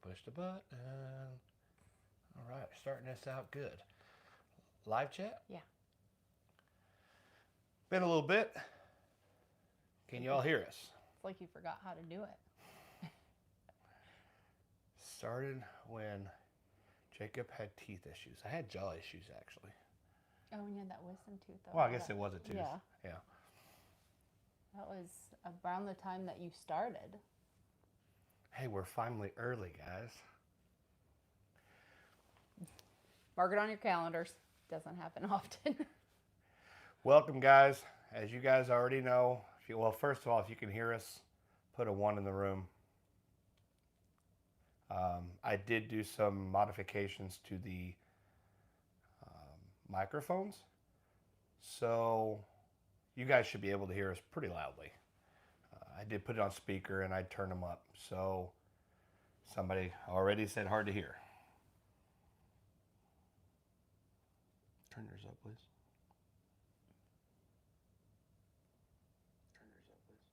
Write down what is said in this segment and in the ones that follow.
Push the button. All right, starting this out good. Live chat? Yeah. Been a little bit. Can you all hear us? It's like you forgot how to do it. Started when Jacob had teeth issues. I had jaw issues, actually. Oh, and you had that wisdom tooth, though. Well, I guess it was a tooth. Yeah. That was around the time that you started. Hey, we're finally early, guys. Mark it on your calendars. Doesn't happen often. Welcome, guys. As you guys already know, well, first of all, if you can hear us, put a 1 in the room. I did do some modifications to the microphones, so you guys should be able to hear us pretty loudly. I did put it on speaker and I turned them up, so somebody already said hard to hear. Turn yours up, please. Turn yours up, please.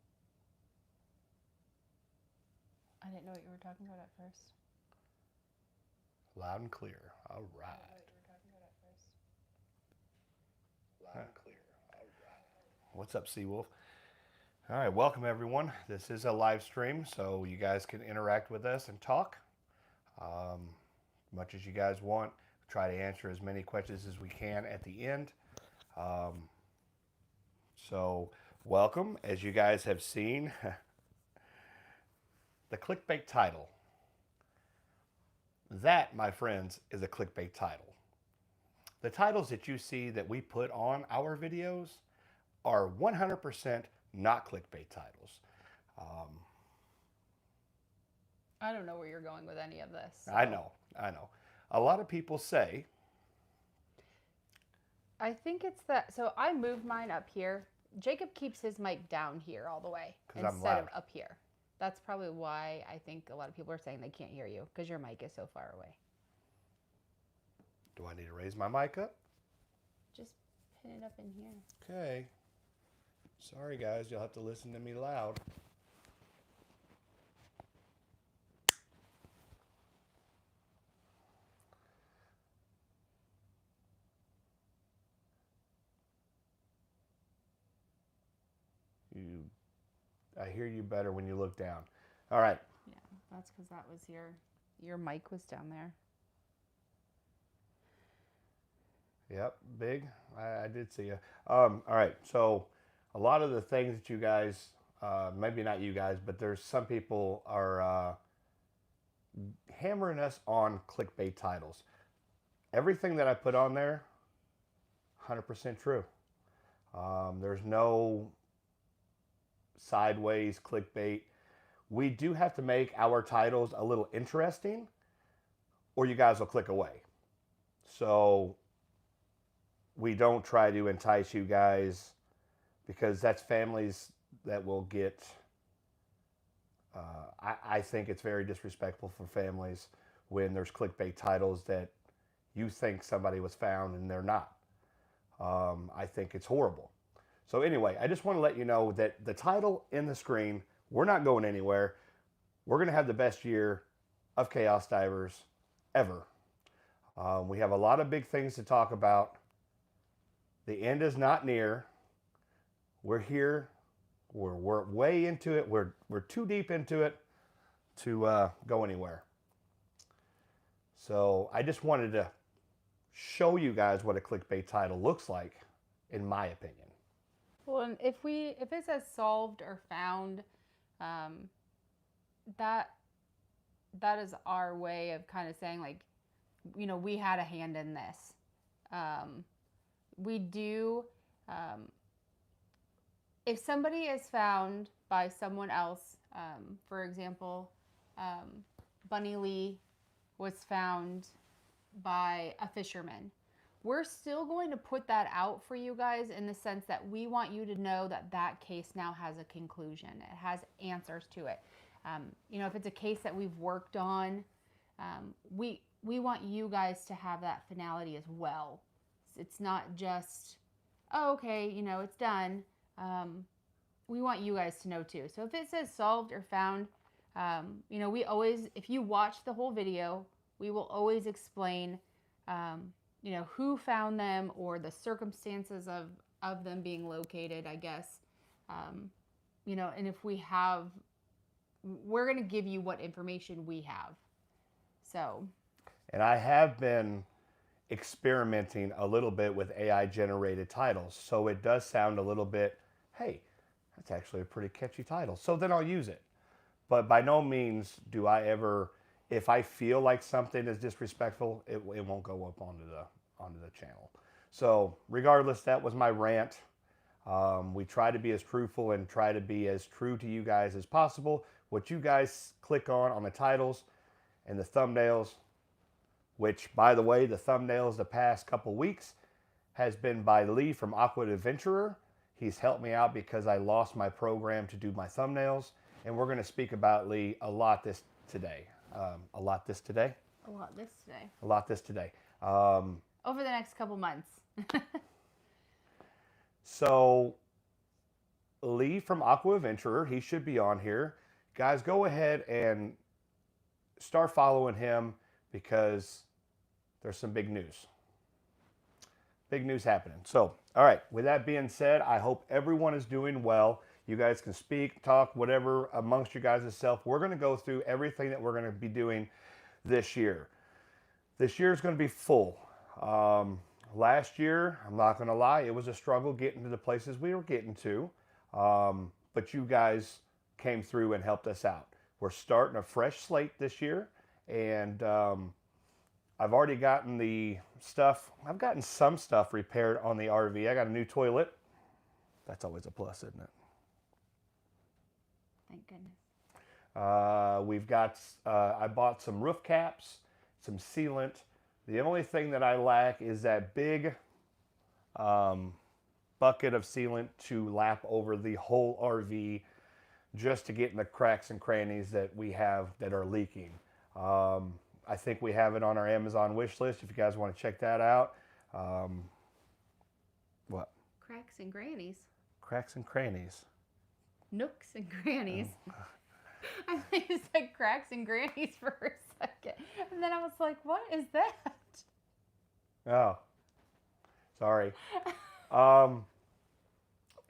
I didn't know what you were talking about at first. Loud and clear. All right. I didn't know what you were talking about at first. Loud and clear. All right. What's up, Seawolf? All right, welcome everyone. This is a live stream, so you guys can interact with us and talk. Much as you guys want, try to answer as many questions as we can at the end. So welcome. As you guys have seen, the clickbait title. That, my friends, is a clickbait title. The titles that you see that we put on our videos are 100% not clickbait titles. I don't know where you're going with any of this. So. I know. A lot of people say. I think it's that. So I moved mine up here. Jacob keeps his mic down here all the way instead of up here. That's probably why I think a lot of people are saying they can't hear you, because your mic is so far away. Do I need to raise my mic up? Just pin it up in here. Okay. Sorry, guys. You'll have to listen to me loud. I hear you better when you look down. All right. Yeah, that's because that was your mic was down there. Yep, big. I did see you. All right, so a lot of the things that you guys, maybe not you guys, but there's some people are hammering us on clickbait titles. Everything that I put on there, 100% true. There's no sideways clickbait. We do have to make our titles a little interesting, or you guys will click away. So we don't try to entice you guys, because that's families that will get, I think it's very disrespectful for families when there's clickbait titles that you think somebody was found and they're not. I think it's horrible. So anyway, I just want to let you know that the title in the screen, we're not going anywhere. We're going to have the best year of ChaosDivers ever. We have a lot of big things to talk about. The end is not near. We're here. We're way into it. We're too deep into it to go anywhere. So I just wanted to show you guys what a clickbait title looks like, in my opinion. Well, and if it says solved or found, that is our way of kind of saying, like, you know, we had a hand in this. We do, if somebody is found by someone else, for example, Bunny Lee was found by a fisherman. We're still going to put that out for you guys, in the sense that we want you to know that that case now has a conclusion. It has answers to it. You know, if it's a case that we've worked on, we want you guys to have that finality as well. It's not just, oh, okay, you know, it's done. We want you guys to know too. So if it says solved or found, You know, we always, if you watch the whole video, we will always explain, you know, who found them or the circumstances of them being located, I guess. You know, and if we have, we're going to give you what information we have. So. And I have been experimenting a little bit with AI generated titles. So it does sound a little bit, hey, that's actually a pretty catchy title. So then I'll use it. But by no means do I ever, if I feel like something is disrespectful, it won't go up onto the channel. So regardless, that was my rant. We try to be as truthful and try to be as true to you guys as possible. What you guys click on the titles and the thumbnails, which, by the way, the thumbnails the past couple weeks has been by Lee from Aqua Adventurer. He's helped me out because I lost my program to do my thumbnails. And we're going to speak about Lee a lot this today. A lot this today? A lot this today. A lot this today. Over the next couple months. So, Lee from Aqua Adventurer, he should be on here. Guys, go ahead and start following him because there's some big news. Big news happening. So, all right, with that being said, I hope everyone is doing well. You guys can speak, talk, whatever amongst you guys itself. We're going to go through everything that we're going to be doing this year. This year is going to be full. Last year, I'm not going to lie, it was a struggle getting to the places we were getting to. But you guys came through and helped us out. We're starting a fresh slate this year. And I've already gotten the stuff. I've gotten some stuff repaired on the RV. I got a new toilet. That's always a plus, isn't it? Thank goodness. We've got, I bought some roof caps, some sealant. The only thing that I lack is that big bucket of sealant to lap over the whole RV just to get in the cracks and crannies that we have that are leaking. I think we have it on our Amazon wish list if you guys want to check that out. What? Cracks and grannies. Cracks and crannies. Nooks and grannies. I think you said cracks and grannies for a second. And then I was like, what is that? Oh, sorry.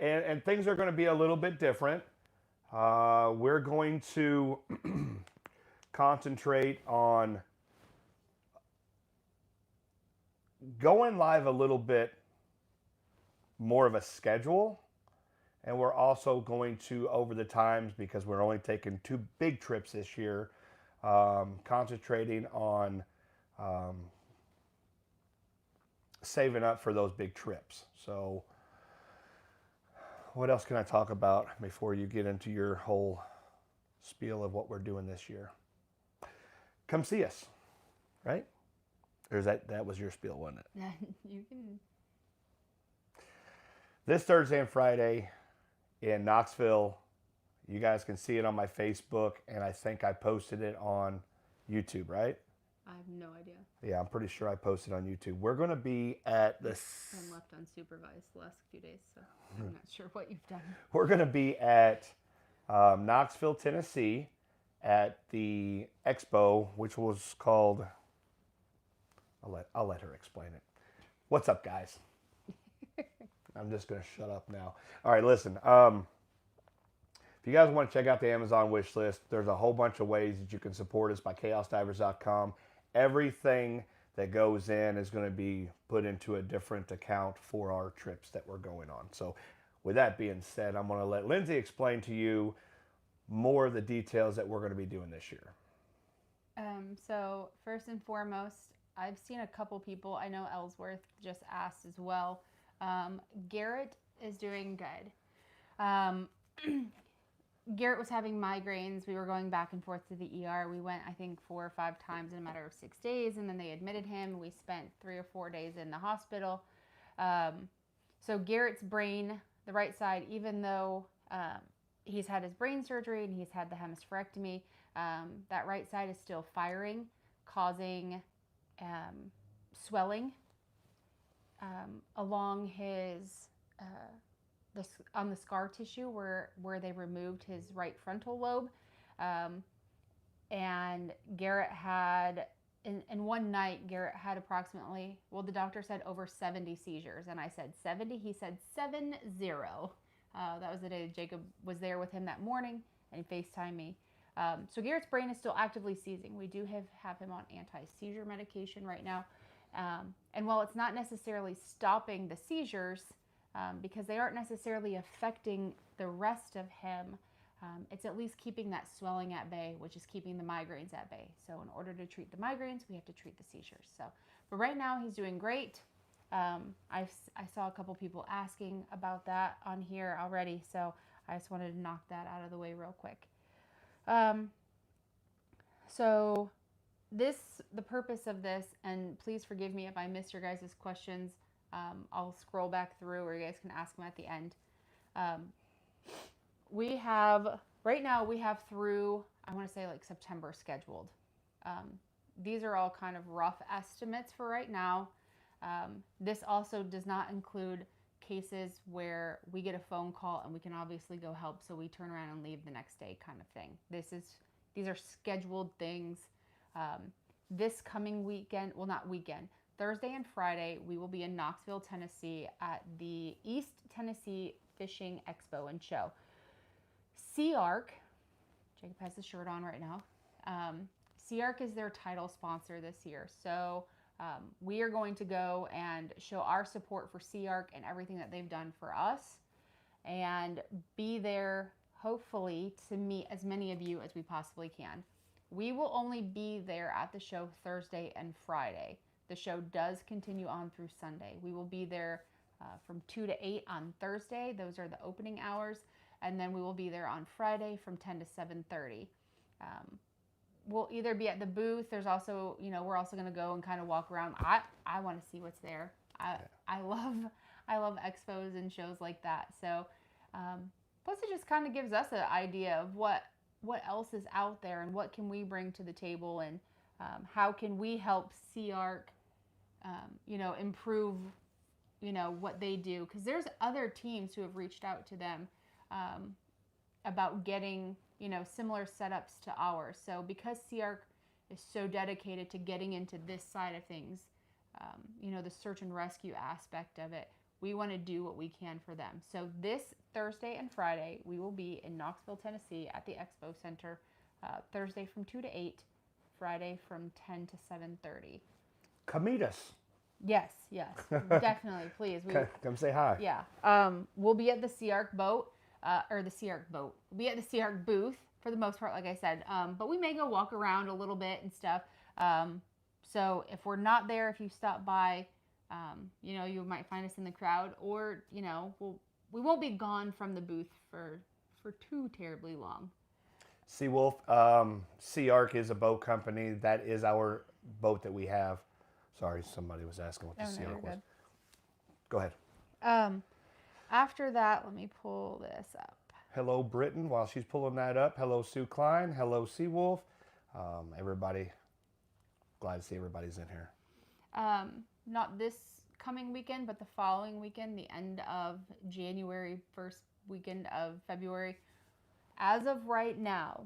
And things are going to be a little bit different. We're going to concentrate on going live a little bit more of a schedule. And we're also going to, over the times, because we're only taking 2 big trips this year, concentrating on saving up for those big trips. So what else can I talk about before you get into your whole spiel of what we're doing this year? Come see us, right? Or is that was your spiel, wasn't it? You can. This Thursday and Friday in Knoxville, you guys can see it on my Facebook, and I think I posted it on YouTube, right? I have no idea. Yeah, I'm pretty sure I posted on YouTube. We're going to be at this. I'm left unsupervised the last few days, so I'm not sure what you've done. We're going to be at Knoxville, Tennessee, at the expo, which was called. I'll let her explain it. What's up, guys? I'm just going to shut up now. All right, listen. If you guys want to check out the Amazon wish list, there's a whole bunch of ways that you can support us by ChaosDivers.com. Everything that goes in is going to be put into a different account for our trips that we're going on. So with that being said, I'm going to let Lindsay explain to you more of the details that we're going to be doing this year. So first and foremost, I've seen a couple people. I know Ellsworth just asked as well. Garrett is doing good. Garrett was having migraines. We were going back and forth to the ER. We went, I think, 4 or 5 times in a matter of 6 days, and then they admitted him. We spent 3 or 4 days in the hospital. So Garrett's brain, the right side, even though he's had his brain surgery and he's had the hemispherectomy, that right side is still firing, causing swelling along his on the scar tissue where they removed his right frontal lobe. and Garrett had, in one night, Garrett had approximately, well, the doctor said over 70 seizures. And I said 70. He said 70. That was the day Jacob was there with him that morning, and he FaceTimed me. So Garrett's brain is still actively seizing. We do have him on anti-seizure medication right now. And while it's not necessarily stopping the seizures, because they aren't necessarily affecting the rest of him, it's at least keeping that swelling at bay, which is keeping the migraines at bay. So in order to treat the migraines, we have to treat the seizures. So, but right now he's doing great. I saw a couple people asking about that on here already, so I just wanted to knock that out of the way real quick. So the purpose of this, and please forgive me if I missed your guys' questions. I'll scroll back through, or you guys can ask them at the end. Right now we have through, I want to say like September scheduled. These are all kind of rough estimates for right now. This also does not include cases where we get a phone call and we can obviously go help, so we turn around and leave the next day kind of thing. These are scheduled things. This coming weekend, well, not weekend, Thursday and Friday, we will be in Knoxville, Tennessee at the East Tennessee Fishing Expo and Show. SEAARK, Jacob has the shirt on right now. SEAARK is their title sponsor this year. So we are going to go and show our support for SEAARK and everything that they've done for us, and be there hopefully to meet as many of you as we possibly can. We will only be there at the show Thursday and Friday. The show does continue on through Sunday. We will be there from 2 to 8 on Thursday. Those are the opening hours. And then we will be there on Friday from 10 to 7:30. We'll either be at the booth. There's also, we're also going to go and kind of walk around. I want to see what's there. I love expos and shows like that. So plus it just kind of gives us an idea of what else is out there and what can we bring to the table, and how can we help SEAARK improve what they do, because there's other teams who have reached out to them about getting similar setups to ours. So because SEAARK is so dedicated to getting into this side of things, the search and rescue aspect of it, we want to do what we can for them. So this Thursday and Friday, we will be in Knoxville, Tennessee at the Expo Center, Thursday from 2 to 8, Friday from 10 to 7:30. Come meet us. Yes, definitely, please. Come say hi. Yeah, we'll be at the SEAARK boat, We'll be at the SEAARK booth for the most part, like I said. But we may go walk around a little bit and stuff. So if we're not there, if you stop by, you might find us in the crowd, or we won't be gone from the booth for too terribly long. Seawolf, SEAARK is a boat company. That is our boat that we have. Sorry, somebody was asking what the SEAARK was. Go ahead. After that, let me pull this up. Hello, Britton. While she's pulling that up, hello, Sue Klein. Hello, Seawolf. Everybody, glad to see everybody's in here. Not this coming weekend, but the following weekend, the end of January, first weekend of February. As of right now,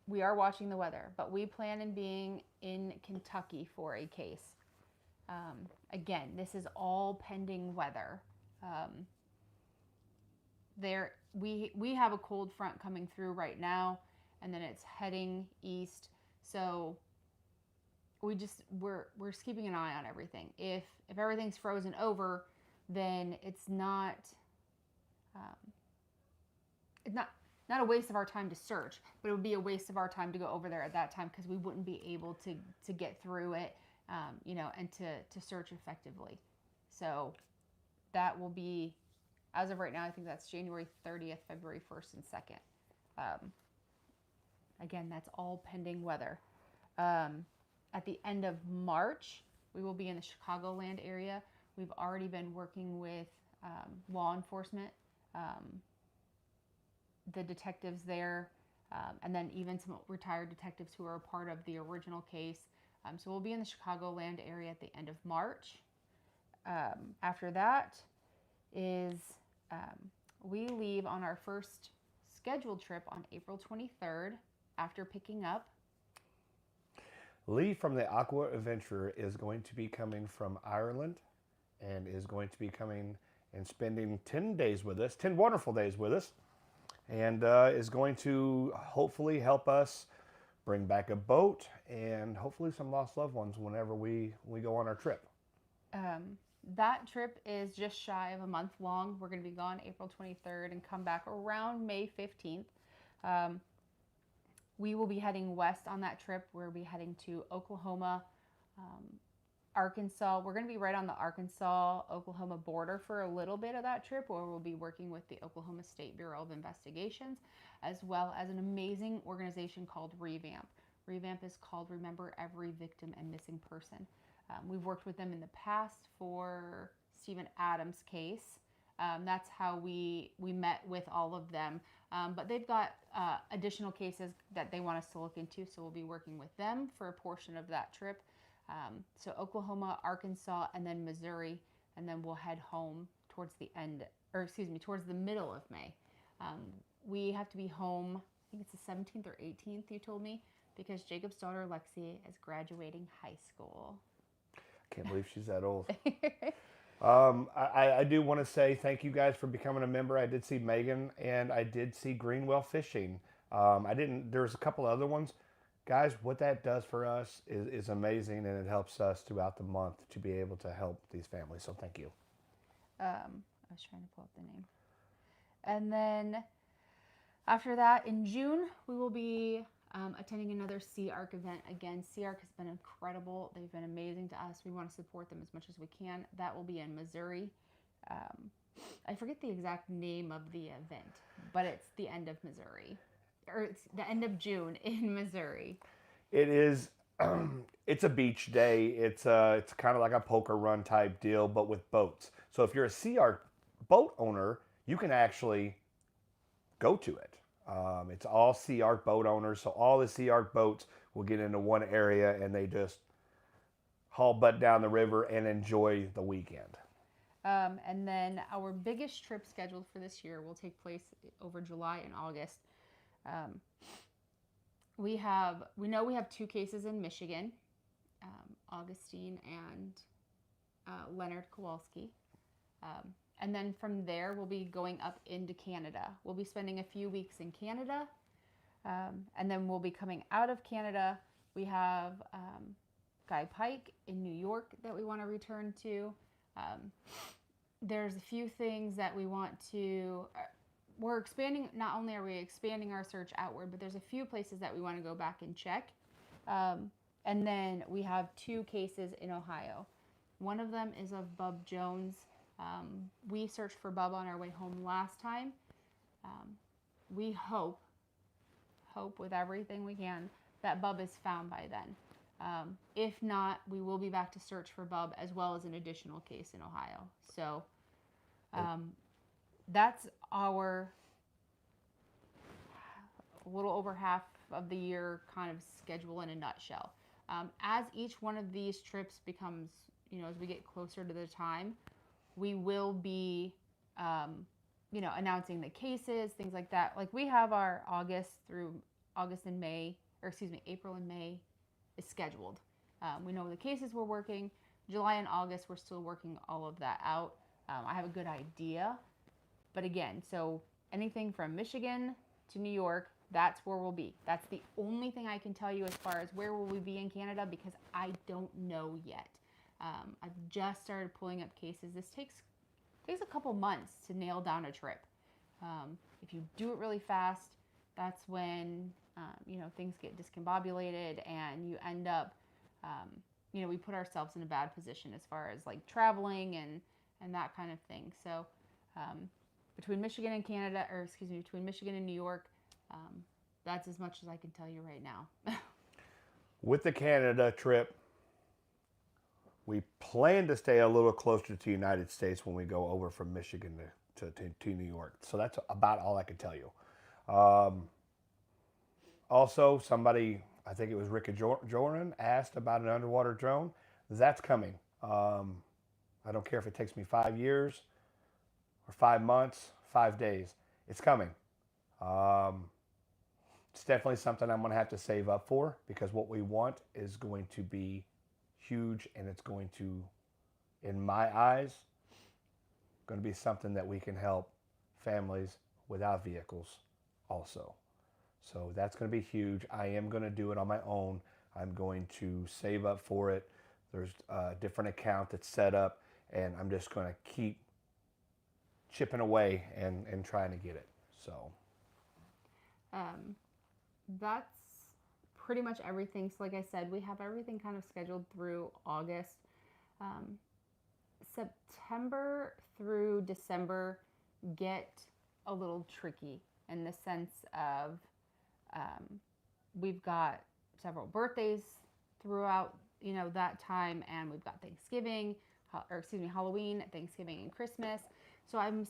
we are watching the weather, but we plan on being in Kentucky for a case. Again, this is all pending weather. We have a cold front coming through right now, and then it's heading east. So we're just keeping an eye on everything. If everything's frozen over, then it's not a waste of our time to search, but it would be a waste of our time to go over there at that time, because we wouldn't be able to get through it, and to search effectively. So that will be, as of right now, I think that's January 30th, February 1st and 2nd. Again, that's all pending weather. At the end of March, we will be in the Chicagoland area. We've already been working with law enforcement, the detectives there, and then even some retired detectives who are a part of the original case. So we'll be in the Chicagoland area at the end of March. After that is we leave on our first scheduled trip on April 23rd after picking up. Lee from the Aqua Adventure is going to be coming from Ireland and is going to be coming and spending 10 days with us, 10 wonderful days with us, and is going to hopefully help us bring back a boat and hopefully some lost loved ones whenever we go on our trip. That trip is just shy of a month long. We're going to be gone April 23rd and come back around May 15th. We will be heading west on that trip. We'll be heading to Oklahoma, Arkansas. We're going to be right on the Arkansas-Oklahoma border for a little bit of that trip, where we'll be working with the Oklahoma State Bureau of Investigations, as well as an amazing organization called Revamp. Revamp is called Remember Every Victim and Missing Person. We've worked with them in the past for Stephen Adams' case. That's how we met with all of them. But they've got additional cases that they want us to look into, so we'll be working with them for a portion of that trip. So Oklahoma, Arkansas, and then Missouri, and then we'll head home towards the middle of May. We have to be home, I think it's the 17th or 18th, you told me, because Jacob's daughter, Lexi, is graduating high school. I can't believe she's that old. I do want to say thank you guys for becoming a member. I did see Megan and I did see Greenwell Fishing. There's a couple other ones. Guys, what that does for us is amazing, and it helps us throughout the month to be able to help these families. So thank you. I was trying to pull up the name. And then after that, in June, we will be attending another SEAARK event. Again, SEAARK has been incredible. They've been amazing to us. We want to support them as much as we can. That will be in Missouri. I forget the exact name of the event, but it's the end of Missouri. Or it's the end of June in Missouri. It is. It's a beach day. It's kind of like a poker run type deal, but with boats. So if you're a SEAARK boat owner, you can actually go to it. It's all SEAARK boat owners, so all the SEAARK boats will get into one area and they just haul butt down the river and enjoy the weekend. And then our biggest trip scheduled for this year will take place over July and August. We know we have 2 cases in Michigan, Augustine and Leonard Kowalski. And then from there, we'll be going up into Canada. We'll be spending a few weeks in Canada, and then we'll be coming out of Canada. We have Guy Pike in New York that we want to return to. There's a few things that we want to... We're expanding, not only are we expanding our search outward, but there's a few places that we want to go back and check. And then we have 2 cases in Ohio. One of them is of Bub Jones. We searched for Bub on our way home last time. We hope with everything we can that Bub is found by then. If not, we will be back to search for Bub, as well as an additional case in Ohio. So that's our a little over half of the year kind of schedule in a nutshell. As each one of these trips becomes, as we get closer to the time, we will be, announcing the cases, things like that. Like we have our April and May is scheduled. We know the cases we're working. July and August, we're still working all of that out. I have a good idea. But again, so anything from Michigan to New York, that's where we'll be. That's the only thing I can tell you as far as where will we be in Canada, because I don't know yet. I've just started pulling up cases. This takes a couple months to nail down a trip. If you do it really fast, that's when things get discombobulated and you end up, we put ourselves in a bad position as far as like traveling and that kind of thing. So between Michigan and between Michigan and New York, that's as much as I can tell you right now. With the Canada trip, we plan to stay a little closer to the United States when we go over from Michigan to New York. So that's about all I can tell you. Also, somebody, I think it was Rick Jordan, asked about an underwater drone. That's coming. I don't care if it takes me 5 years or 5 months, 5 days. It's coming. It's definitely something I'm going to have to save up for, because what we want is going to be huge, and it's going to, in my eyes, going to be something that we can help families without vehicles also. So that's going to be huge. I am going to do it on my own. I'm going to save up for it. There's a different account that's set up, and I'm just going to keep chipping away and trying to get it. So that's pretty much everything. So like I said, we have everything kind of scheduled through August. September through December get a little tricky in the sense of we've got several birthdays throughout, that time, and we've got Thanksgiving, Halloween, Thanksgiving, and Christmas. So I'm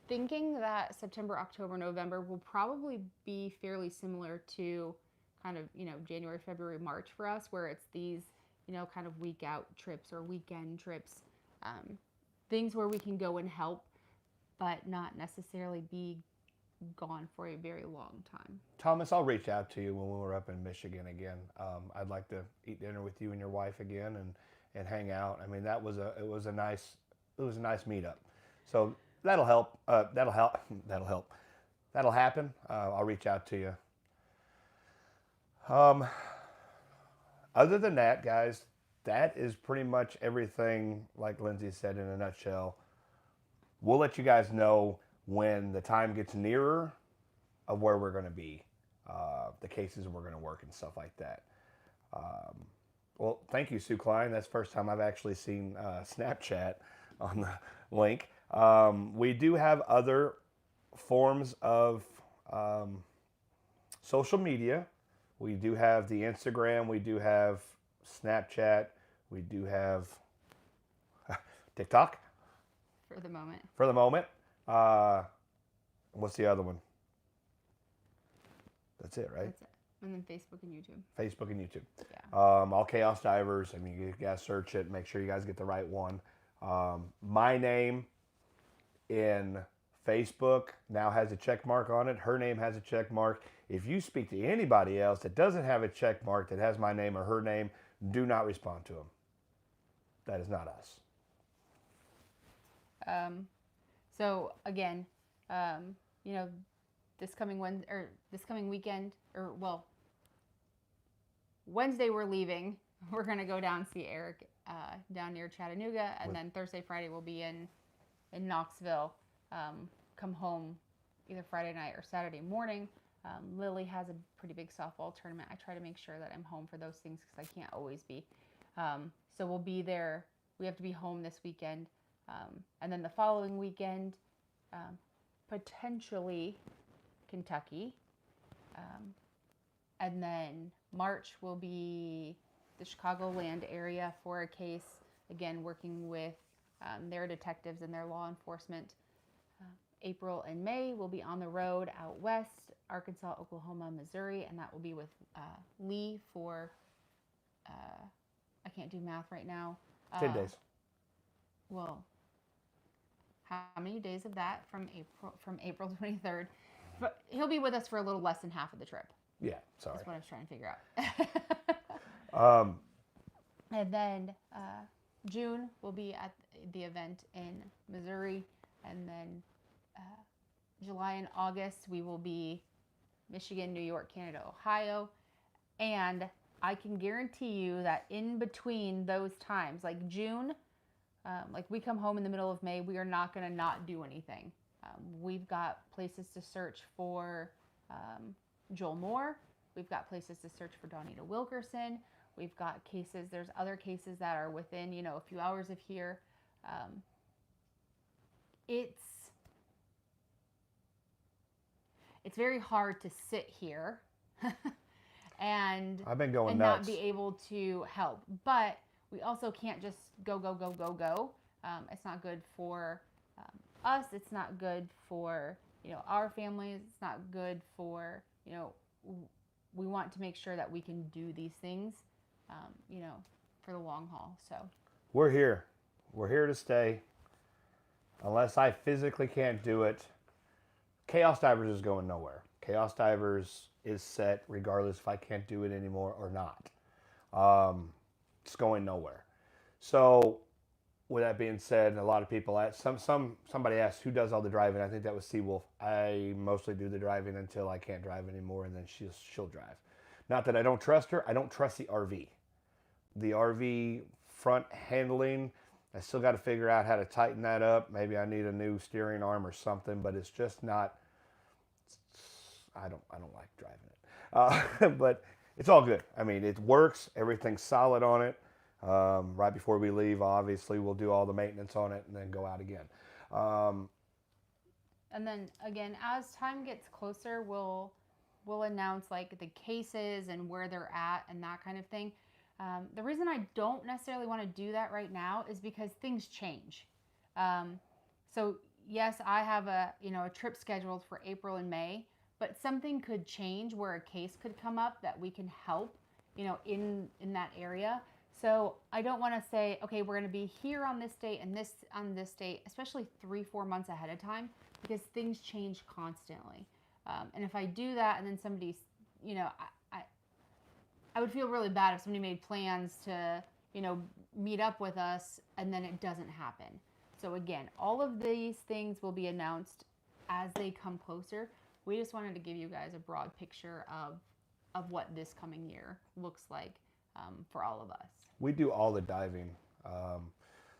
thinking that September, October, November will probably be fairly similar to kind of, January, February, March for us, where it's these, kind of week out trips or weekend trips, things where we can go and help, but not necessarily be gone for a very long time. Thomas, I'll reach out to you when we're up in Michigan again. I'd like to eat dinner with you and your wife again and hang out. I mean, it was a nice meetup. So that'll help. That'll happen. I'll reach out to you. Other than that, guys, that is pretty much everything. Like Lindsay said, in a nutshell. We'll let you guys know when the time gets nearer of where we're going to be, the cases we're going to work and stuff like that. Well, thank you, Sue Klein. That's the first time I've actually seen Snapchat on the link. We do have other forms of social media. We do have the Instagram. We do have Snapchat. We do have TikTok. For the moment. For the moment. What's the other one? That's it, right? That's it. And then Facebook and YouTube. Facebook and YouTube. Yeah. All ChaosDivers. I mean, you guys search it. Make sure you guys get the right one. My name in Facebook now has a check mark on it. Her name has a check mark. If you speak to anybody else that doesn't have a check mark that has my name or her name, do not respond to them. That is not us. So again, this coming weekend, Wednesday we're leaving. We're gonna go down see Eric down near Chattanooga, and then Thursday, Friday we'll be in Knoxville. Come home either Friday night or Saturday morning. Lily has a pretty big softball tournament. I try to make sure that I'm home for those things because I can't always be. So we'll be there. We have to be home this weekend. And then the following weekend, potentially Kentucky. And then March will be the Chicagoland area for a case, again, working with their detectives and their law enforcement. April and May will be on the road out west, Arkansas, Oklahoma, Missouri, and that will be with Lee for, I can't do math right now. 10 days. Well, how many days of that from April 23rd? But he'll be with us for a little less than half of the trip. Yeah, sorry. That's what I was trying to figure out. And then June will be at the event in Missouri, and then July and August we will be Michigan, New York, Canada, Ohio, and I can guarantee you that in between those times, like June, like we come home in the middle of May, we are not going to not do anything. We've got places to search for Joel Moore. We've got places to search for Donita Wilkerson. We've got cases, there's other cases that are within, a few hours of here. It's very hard to sit here and I've been going not nuts. be able to help. But we also can't just go. It's not good for us. It's not good for, our families. It's not good for, we want to make sure that we can do these things, for the long haul. So We're here. We're here to stay. Unless I physically can't do it, ChaosDivers is going nowhere. ChaosDivers is set regardless if I can't do it anymore or not. It's going nowhere. So, with that being said, a lot of people ask, somebody asked who does all the driving. I think that was Seawolf. I mostly do the driving until I can't drive anymore, and then she'll drive. Not that I don't trust her. I don't trust the RV. The RV front handling, I still got to figure out how to tighten that up. Maybe I need a new steering arm or something, but it's just not. I don't like driving it, but it's all good. I mean, it works. Everything's solid on it. Right before we leave, obviously, we'll do all the maintenance on it and then go out again. And then again, as time gets closer, we'll announce like the cases and where they're at and that kind of thing. The reason I don't necessarily want to do that right now is because things change. So yes, I have a trip scheduled for April and May, but something could change where a case could come up that we can help, in that area. So I don't want to say, okay, we're going to be here on this date and this on this date, especially 3-4 months ahead of time, because things change constantly. And if I do that and then somebody's, I would feel really bad if somebody made plans to, meet up with us and then it doesn't happen. So again, all of these things will be announced as they come closer. We just wanted to give you guys a broad picture of what this coming year looks like for all of us. We do all the diving.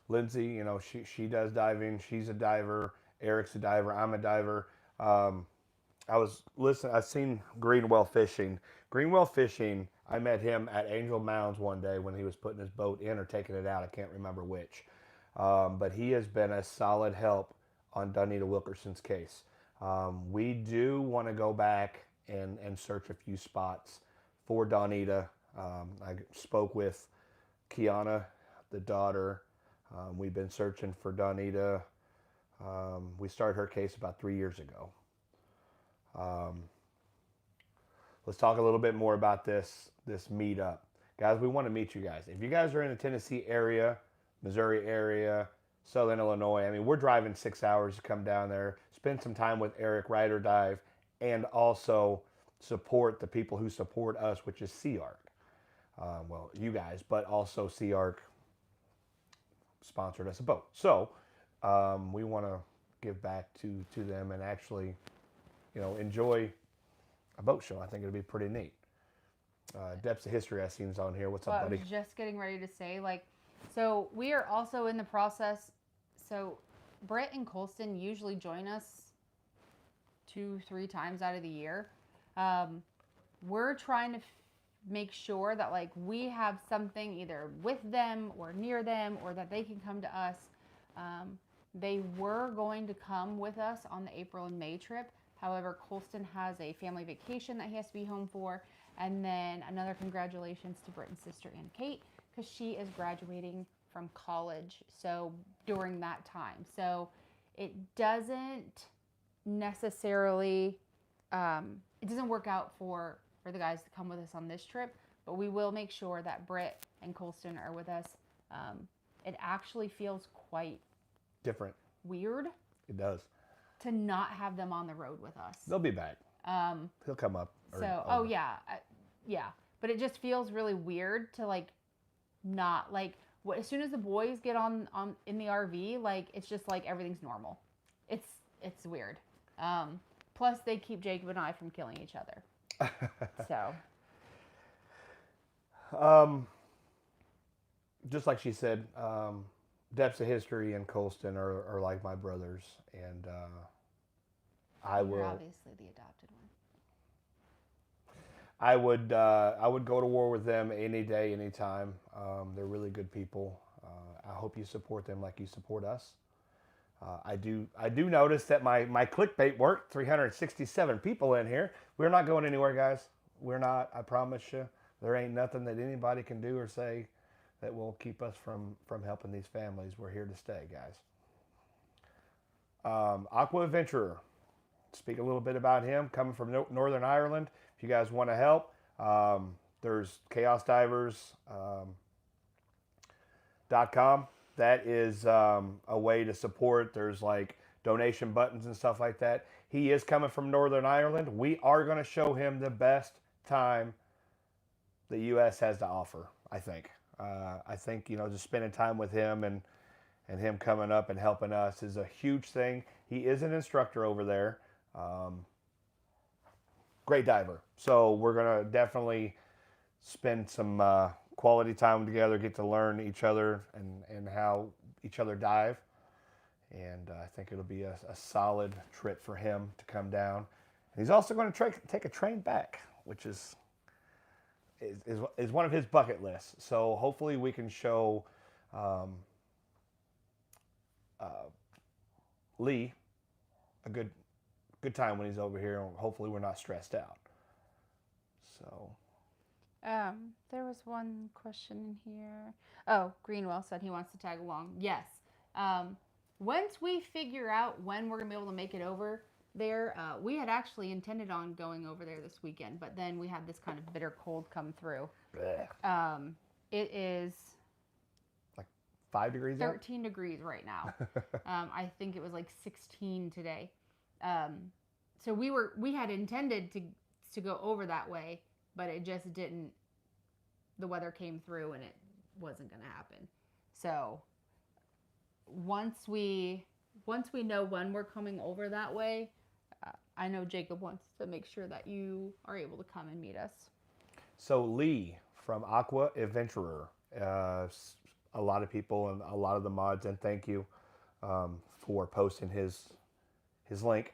Lindsay, she does diving. She's a diver. Eric's a diver. I'm a diver. I've seen Greenwell fishing. Greenwell fishing, I met him at Angel Mounds one day when he was putting his boat in or taking it out. I can't remember which. But he has been a solid help on Donita Wilkerson's case. We do want to go back and search a few spots for Donita. I spoke with Kiana, the daughter. We've been searching for Donita. We started her case about 3 years ago. Let's talk a little bit more about this meetup. Guys, we want to meet you guys. If you guys are in the Tennessee area, Missouri area, Southern Illinois, I mean, we're driving 6 hours to come down there, spend some time with Eric Ride or Dive, and also support the people who support us, which is SEAARK. Well, you guys, but also SEAARK sponsored us a boat. So we want to give back to them and actually, enjoy a boat show. I think it'll be pretty neat. Depths of History I seen is on here. What's up, buddy? I was just getting ready to say, so we are also in the process. So Britt and Colston usually join us 2-3 times out of the year. We're trying to make sure that we have something either with them or near them, or that they can come to us. They were going to come with us on the April and May trip. However, Colston has a family vacation that he has to be home for. And then another congratulations to Britt's sister, Ann Kate, because she is graduating from college. So during that time. So it doesn't necessarily, it doesn't work out for the guys to come with us on this trip, but we will make sure that Britt and Colston are with us. It actually feels quite different, weird. It does. To not have them on the road with us. They'll be back. He'll come up. Yeah. But it just feels really weird to not as soon as the boys get on in the RV, it's just everything's normal. It's weird. Plus they keep Jacob and I from killing each other. So. Just like she said, Depths of History and Colston are like my brothers, and You're obviously the adopted one. I would go to war with them any day, anytime. They're really good people. I hope you support them like you support us. I do notice that my clickbait worked. 367 people in here. We're not going anywhere, guys. We're not. I promise you. There ain't nothing that anybody can do or say that will keep us from helping these families. We're here to stay, guys. Aqua Adventurer. Speak a little bit about him. Coming from Northern Ireland. If you guys want to help, there's ChaosDivers.com. That is a way to support. There's donation buttons and stuff like that. he is coming from Northern Ireland. We are going to show him the best time the U.S. has to offer, I think. I think, just spending time with him and him coming up and helping us is a huge thing. He is an instructor over there. Great diver. So we're going to definitely spend some quality time together, get to learn each other and how each other dive. And I think it'll be a solid trip for him to come down. And he's also going to take a train back, which is one of his bucket lists. So hopefully we can show Lee a good time when he's over here. And hopefully we're not stressed out. So. There was one question in here. Oh, Greenwell said he wants to tag along. Yes. Once we figure out when we're going to be able to make it over there, we had actually intended on going over there this weekend, but then we had this kind of bitter cold come through. It is like 5 degrees 13 degrees right now. I think it was like 16 today. So we had intended to go over that way, but it just didn't. The weather came through and it wasn't going to happen. So once we know when we're coming over that way, I know Jacob wants to make sure that you are able to come and meet us. So Lee from Aqua Adventurer, a lot of people and a lot of the mods, and thank you for posting his link.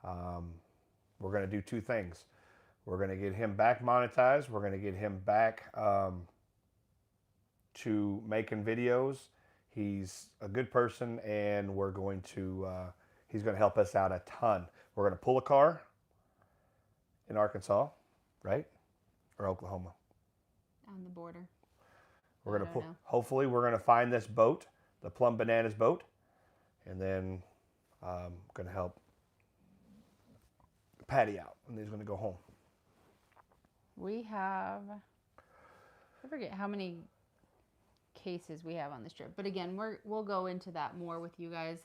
We're going to do two things. We're going to get him back monetized. We're going to get him back to making videos. He's a good person, and we're going to he's going to help us out a ton. We're going to pull a car in Arkansas, right? Or Oklahoma. On the border. We're going to pull. Hopefully, we're going to find this boat, the Plum Bananas boat, and then going to help Patty out, and he's going to go home. We have, I forget how many cases we have on this trip, but again, we'll go into that more with you guys.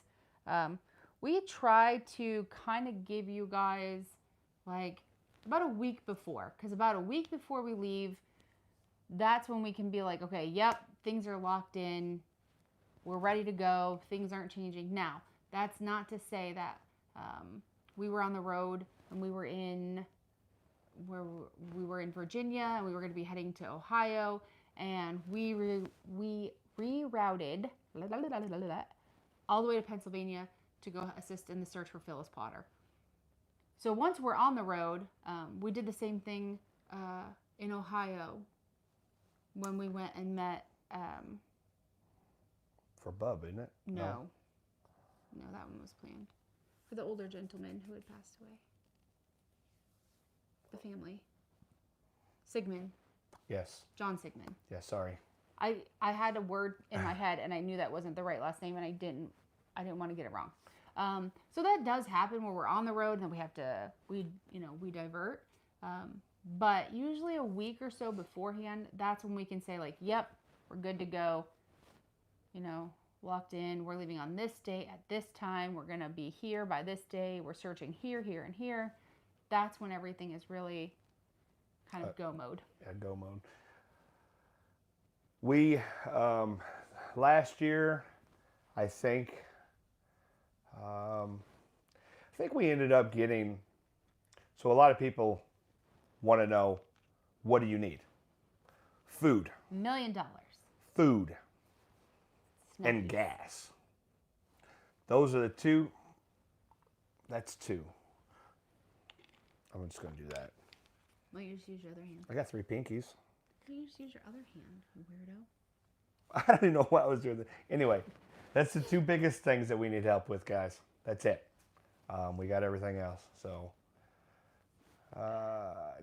We try to kind of give you guys like about a week before, because about a week before we leave, that's when we can be like, okay, yep, things are locked in, we're ready to go, things aren't changing. Now, that's not to say that we were on the road and we were in Virginia and we were going to be heading to Ohio, and we rerouted all the way to Pennsylvania to go assist in the search for Phyllis Potter. So once we're on the road, we did the same thing in Ohio when we went and met. For Bub, isn't it? No, that one was planned for the older gentleman who had passed away. The family. Sigmund. Yes. John Sigmund. Yeah, sorry. I had a word in my head and I knew that wasn't the right last name, and I didn't want to get it wrong. So that does happen where we're on the road and we have to we divert. But usually a week or so beforehand, that's when we can say like, yep, we're good to go. Locked in. We're leaving on this day at this time. We're going to be here by this day. We're searching here, here, and here. That's when everything is really kind of go mode. Yeah, go mode. We, last year, I think we ended up getting, so a lot of people want to know, what do you need? Food. $1 million. Food. Snackies. And gas. Those are the two. That's two. I'm just going to do that. Well, you just use your other hand. I got 3 pinkies. You just use your other hand, weirdo. I don't even know what I was doing. Anyway, that's the 2 biggest things that we need help with, guys. That's it. We got everything else. So,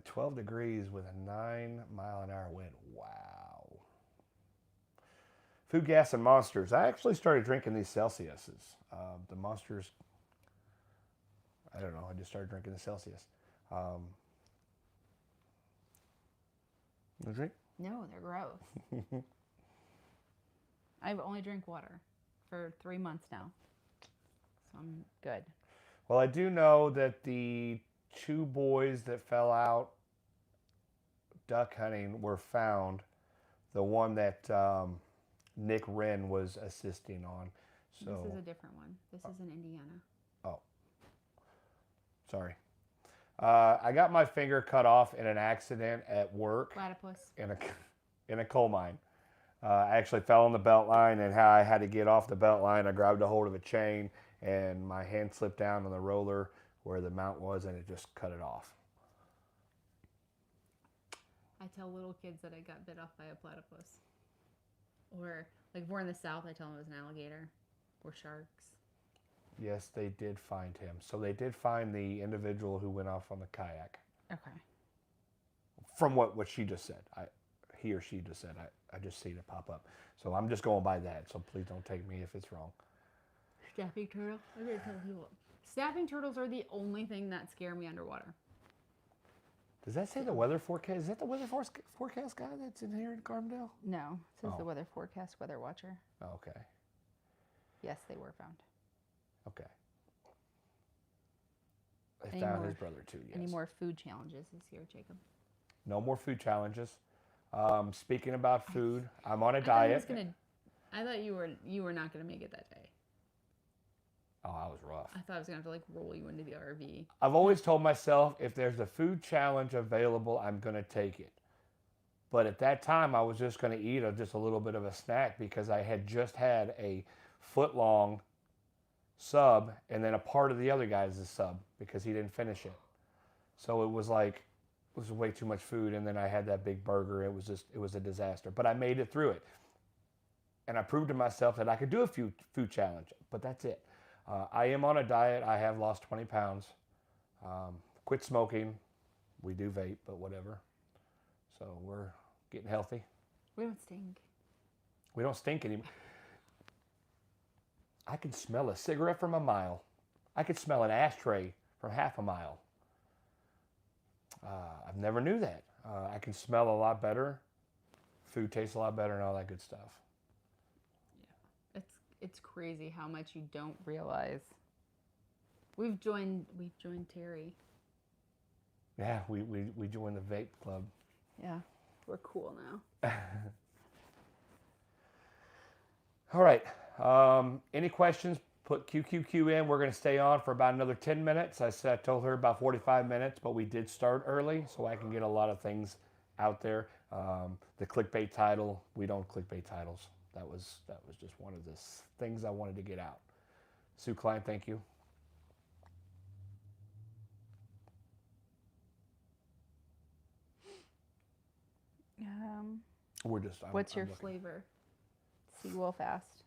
12 degrees with a 9-mile-an-hour wind. Wow. Food, gas, and monsters. I actually started drinking these Celsiuses. The monsters, I don't know. I just started drinking the Celsius. No drink? No, they're gross. I've only drank water for 3 months now, so I'm good. Well, I do know that the 2 boys that fell out duck hunting were found. The one that Nick Wren was assisting on. So This is a different one. This is in Indiana. oh, sorry. I got my finger cut off in an accident at work Platypus. in a coal mine. I actually fell on the belt line, and how I had to get off the belt line, I grabbed a hold of a chain, and my hand slipped down on the roller where the mount was, and it just cut it off. I tell little kids that I got bit off by a platypus. Or, like, if we're in the South, I tell them it was an alligator or sharks. Yes, they did find him. So they did find the individual who went off on the kayak. Okay. From what she just said. He or she just said. I just seen it pop up. So I'm just going by that. So please don't take me if it's wrong. Snapping turtle? I'm going to tell people. Snapping turtles are the only thing that scare me underwater. Does that say the weather forecast? Is that the weather forecast guy that's in here in Carmdale? No. It says the weather forecast weather watcher. Oh, okay. Yes, they were found. Okay. They found his brother too, yes. Any more food challenges this year, Jacob? No more food challenges. Speaking about food, I'm on a diet. I thought you were not gonna make it that day. Oh, I was rough. I thought I was gonna have to like roll you into the RV. I've always told myself if there's a food challenge available, I'm gonna take it. But at that time, I was just gonna eat just a little bit of a snack because I had just had a foot-long sub and then a part of the other guy's sub because he didn't finish it. So it was way too much food, and then I had that big burger. It was a disaster. But I made it through it. And I proved to myself that I could do a food challenge, but that's it. I am on a diet. I have lost 20 pounds. Quit smoking. We do vape, but whatever. So we're getting healthy. We don't stink. We don't stink anymore. I can smell a cigarette from a mile. I could smell an ashtray from half a mile. I've never knew that. I can smell a lot better. Food tastes a lot better and all that good stuff. Yeah, it's crazy how much you don't realize. We've joined Terry. Yeah, we joined the vape club. Yeah, we're cool now. All right. Any questions? Put QQQ in. We're going to stay on for about another 10 minutes. I told her about 45 minutes, but we did start early, so I can get a lot of things out there. The clickbait title, we don't clickbait titles. That was just one of the things I wanted to get out. Sue Klein, thank you. What's your flavor? Seawolf asked.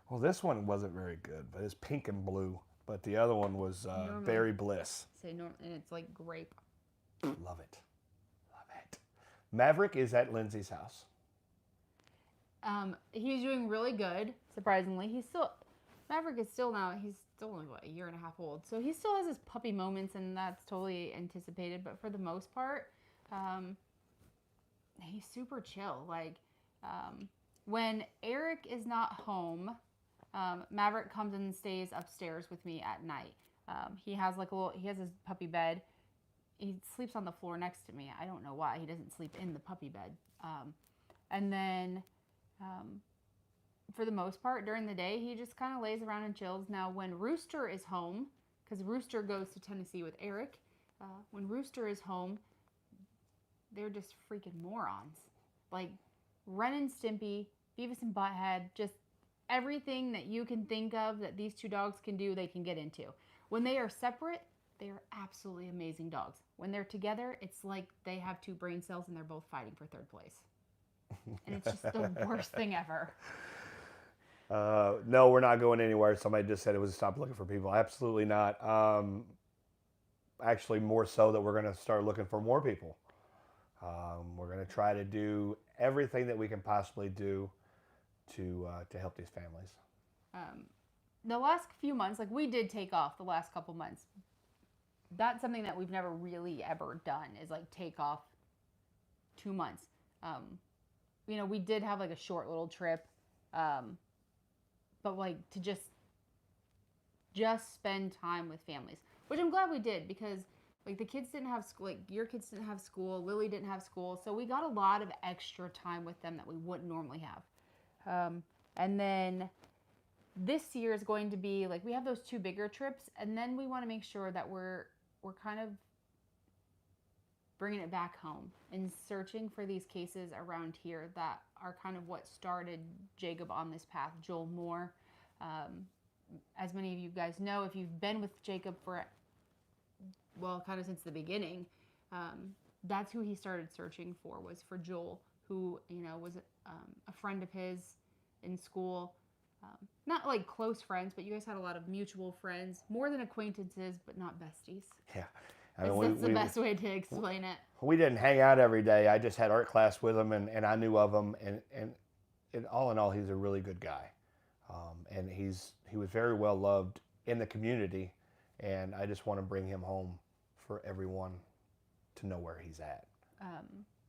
Well, this one wasn't very good, but it's pink and blue. But the other one was berry bliss. And it's like grape. Love it. Maverick is at Lindsay's house. He's doing really good, surprisingly. Maverick is still he's still only, a year and a half old. So he still has his puppy moments, and that's totally anticipated. But for the most part, he's super chill. Like, when Eric is not home, Maverick comes and stays upstairs with me at night. He has his puppy bed. He sleeps on the floor next to me. I don't know why. He doesn't sleep in the puppy bed. And then, for the most part, during the day, he just kind of lays around and chills. Now, when Rooster is home, because Rooster goes to Tennessee with Eric, when Rooster is home, they're just freaking morons. Like, Ren and Stimpy, Beavis and Butthead, just everything that you can think of that these two dogs can do, they can get into. When they are separate, they are absolutely amazing dogs. When they're together, it's like they have two brain cells and they're both fighting for third place. And it's just the worst thing ever. No, we're not going anywhere. Somebody just said it was stop looking for people. Absolutely not. Actually, more so that we're going to start looking for more people. We're going to try to do everything that we can possibly do to help these families. The last few months, like we did take off the last couple months. That's something that we've never really ever done is like take off 2 months. We did have like a short little trip, but like to just just spend time with families, which I'm glad we did, because like the kids didn't have school, like your kids didn't have school, Lily didn't have school, so we got a lot of extra time with them that we wouldn't normally have. And then this year is going to be like, we have those 2 bigger trips, and then we want to make sure that we're kind of bringing it back home and searching for these cases around here that are kind of what started Jacob on this path. Joel Moore, as many of you guys know, if you've been with Jacob for, well, kind of since the beginning, that's who he started searching for, was for Joel, who, you know, was a friend of his in school. Not like close friends, but you guys had a lot of mutual friends, more than acquaintances, but not besties. Yeah. That's the best way to explain it. We didn't hang out every day. I just had art class with him, and I knew of him. And all in all, he's a really good guy. And he was very well loved in the community. And I just want to bring him home for everyone to know where he's at.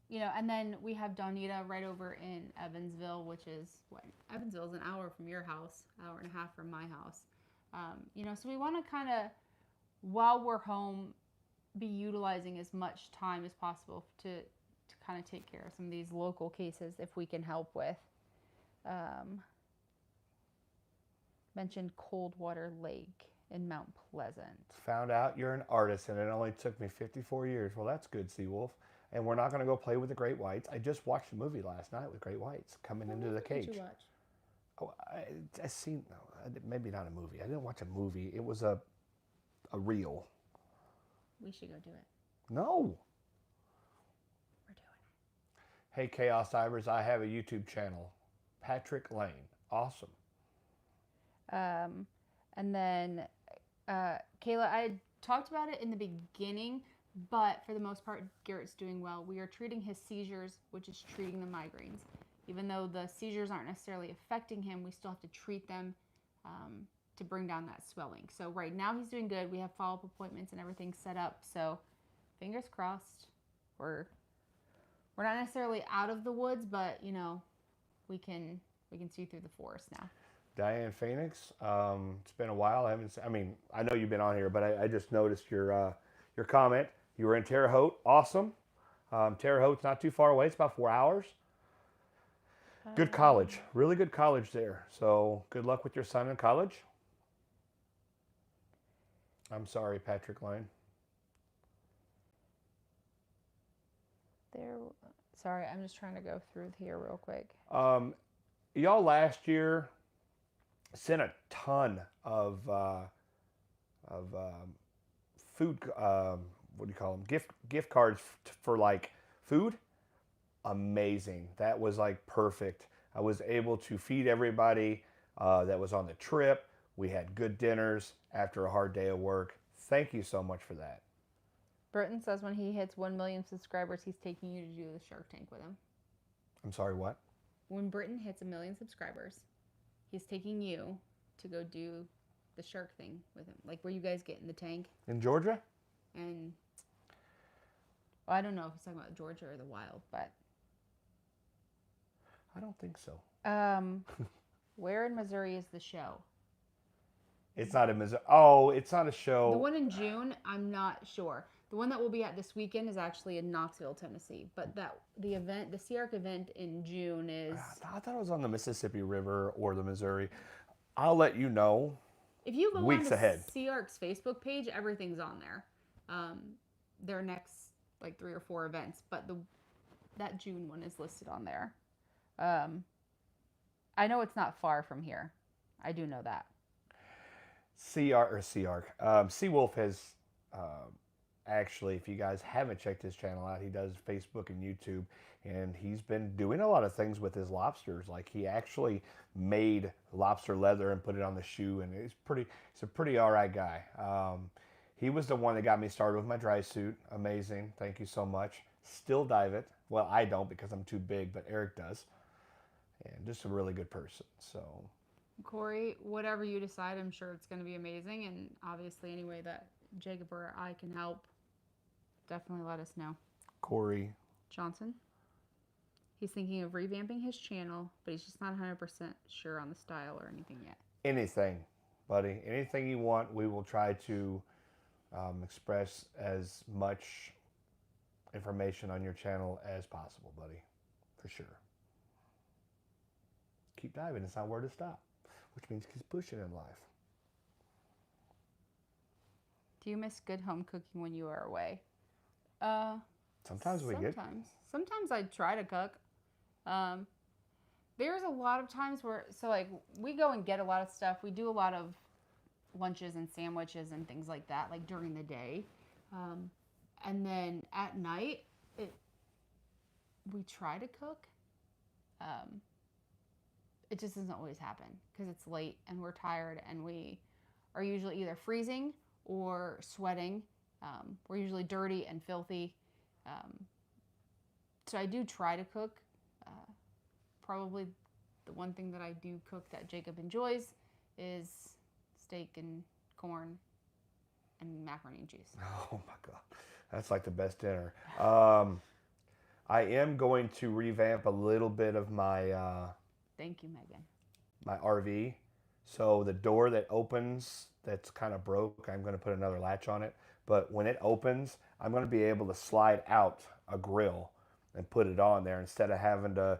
You know, and then we have Donita right over in Evansville, which is Evansville is an hour from your house, hour and a half from my house. You know, so we want to kind of, while we're home, be utilizing as much time as possible to kind of take care of some of these local cases if we can help with. Mentioned Coldwater Lake in Mount Pleasant. Found out you're an artist, and it only took me 54 years. Well, that's good, Seawolf. And we're not going to go play with the great whites. I just watched a movie last night with great whites coming into the cage. What did you watch? Oh, I seen, maybe not a movie. I didn't watch a movie. It was a reel. We should go do it. No. We're doing it. Hey, ChaosDivers, I have a YouTube channel. Patrick Lane. Awesome. And then, Kayla, I talked about it in the beginning, but for the most part, Garrett's doing well. We are treating his seizures, which is treating the migraines. Even though the seizures aren't necessarily affecting him, we still have to treat them to bring down that swelling. So right now he's doing good. We have follow-up appointments and everything set up. So fingers crossed. We're not necessarily out of the woods, but you know, we can see through the forest now. Diane Phoenix, it's been a while. I know you've been on here, but I just noticed your comment. You were in Terre Haute. Awesome. Terre Haute's not too far away. It's about 4 hours. Good college. Really good college there. So good luck with your son in college. I'm sorry, Patrick Lane. Sorry, I'm just trying to go through here real quick. Y'all last year sent a ton of food. What do you call them? Gift cards for like food. Amazing. That was like perfect. I was able to feed everybody that was on the trip. We had good dinners after a hard day of work. Thank you so much for that. Britton says when he hits 1 million subscribers, he's taking you to do the Shark Tank with him. I'm sorry, what? When Britton hits 1 million subscribers, he's taking you to go do the shark thing with him. Like where you guys get in the tank. In Georgia? And well, I don't know if he's talking about Georgia or the wild, but I don't think so. Where in Missouri is the show? It's not in Missouri. Oh, it's not a show. The one in June, I'm not sure. The one that we'll be at this weekend is actually in Knoxville, Tennessee. But the SEAARK event in June is... I thought it was on the Mississippi River or the Missouri. I'll let you know. If you go weeks on ahead. SEAARK's Facebook page, everything's on there. Their next like 3 or 4 events, but that June one is listed on there. I know it's not far from here. I do know that. SEAARK. Seawolf has actually, if you guys haven't checked his channel out, he does Facebook and YouTube, and he's been doing a lot of things with his lobsters. Like he actually made lobster leather and put it on the shoe, and he's a pretty all right guy. He was the one that got me started with my dry suit. Amazing. Thank you so much. Still dive it. Well, I don't because I'm too big, but Eric does. And just a really good person. So, Corey, whatever you decide, I'm sure it's going to be amazing. And obviously, any way that Jacob or I can help, definitely let us know. Corey Johnson. He's thinking of revamping his channel, but he's just not 100% sure on the style or anything yet. Anything. buddy. Anything you want, we will try to express as much information on your channel as possible, buddy. For sure. Keep diving. It's not where to stop, which means keep pushing in life. Do you miss good home cooking when you are away? Sometimes we get. Sometimes I try to cook. There's a lot of times where, so like we go and get a lot of stuff. We do a lot of lunches and sandwiches and things like that, like during the day. And then at night, we try to cook. It just doesn't always happen because it's late and we're tired and we are usually either freezing or sweating. We're usually dirty and filthy. So I do try to cook. Probably the one thing that I do cook that Jacob enjoys is steak and corn and macaroni and cheese. Oh my God. That's like the best dinner. I am going to revamp a little bit of my Thank you, Megan. my RV. So the door that opens that's kind of broke, I'm going to put another latch on it. But when it opens, I'm going to be able to slide out a grill and put it on there instead of having to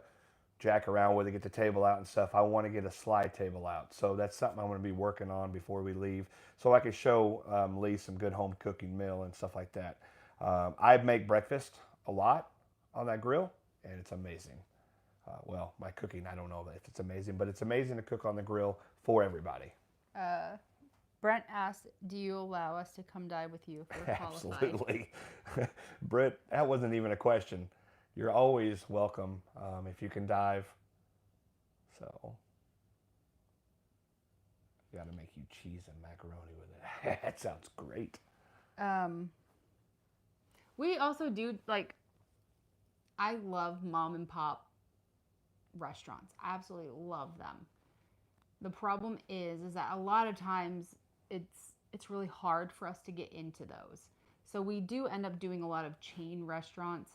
jack around with it, get the table out and stuff. I want to get a slide table out. So that's something I'm going to be working on before we leave, so I can show Lee some good home cooking meal and stuff like that. I make breakfast a lot on that grill, and it's amazing. Well, my cooking, I don't know if it's amazing, but it's amazing to cook on the grill for everybody. Brent asked, do you allow us to come dive with you if we're qualified? Absolutely. Britt, that wasn't even a question. You're always welcome if you can dive. So, got to make you cheese and macaroni with it. That sounds great. We also do, like, I love mom and pop restaurants. I absolutely love them. The problem is that a lot of times it's really hard for us to get into those. So we do end up doing a lot of chain restaurants,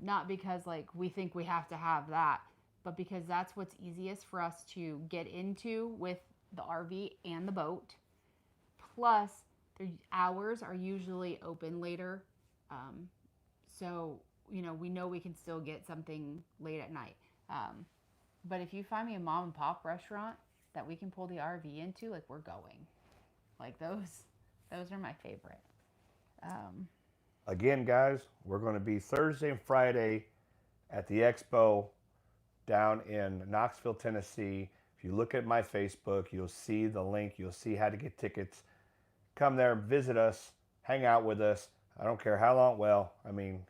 not because like we think we have to have that, but because that's what's easiest for us to get into with the RV and the boat. Plus, their hours are usually open later. So, you know we can still get something late at night. But if you find me a mom and pop restaurant that we can pull the RV into, like, we're going. Like, those are my favorite. Again, guys, we're going to be Thursday and Friday at the Expo down in Knoxville, Tennessee. If you look at my Facebook, you'll see the link. You'll see how to get tickets. Come there, visit us, hang out with us. I don't care how long. Well, I mean,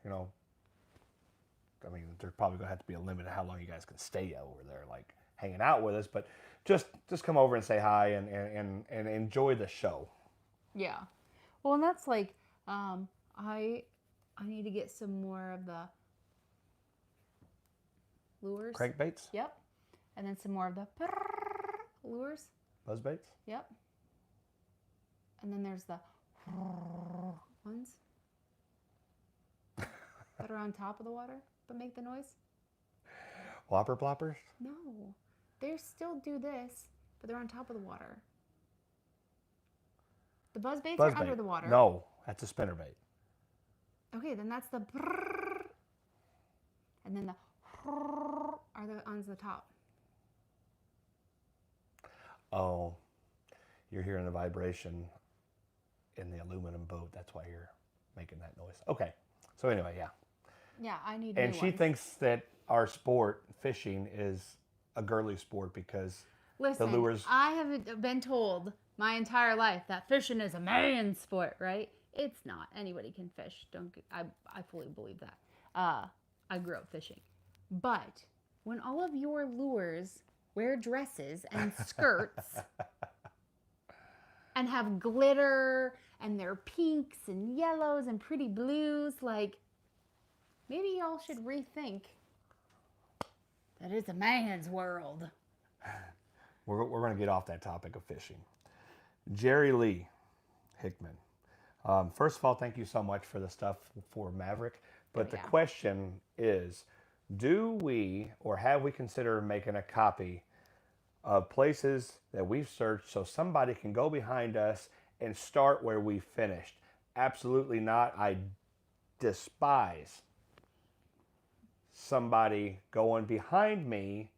there's probably going to have to be a limit of how long you guys can stay over there, like hanging out with us. But just come over and say hi and enjoy the show. Yeah. Well, and that's like, I need to get some more of the lures. Crankbaits? Yep. And then some more of the lures. Buzzbaits? Yep. And then there's the ones that are on top of the water but make the noise. Whopper ploppers? No. They still do this, but they're on top of the water. The buzzbaits are under the water. No, that's a spinnerbait. Okay, then that's the brrrr. And then the brrrr are the on the top. Oh, you're hearing the vibration in the aluminum boat. That's why you're making that noise. Okay, so anyway, yeah. Yeah, I need And new she ones. thinks that our sport, fishing, is a girly sport because Listen, the lures... I have been told my entire life that fishing is a man's sport, right? It's not. Anybody can fish. I fully believe that. I grew up fishing. But when all of your lures wear dresses and skirts and have glitter and they're pinks and yellows and pretty blues, like, maybe y'all should rethink that it's a man's world. We're going to get off that topic of fishing. Jerry Lee Hickman. First of all, thank you so much for the stuff for Maverick. But the question is, do we or have we considered making a copy of places that we've searched so somebody can go behind us and start where we finished. Absolutely not. I despise somebody going behind me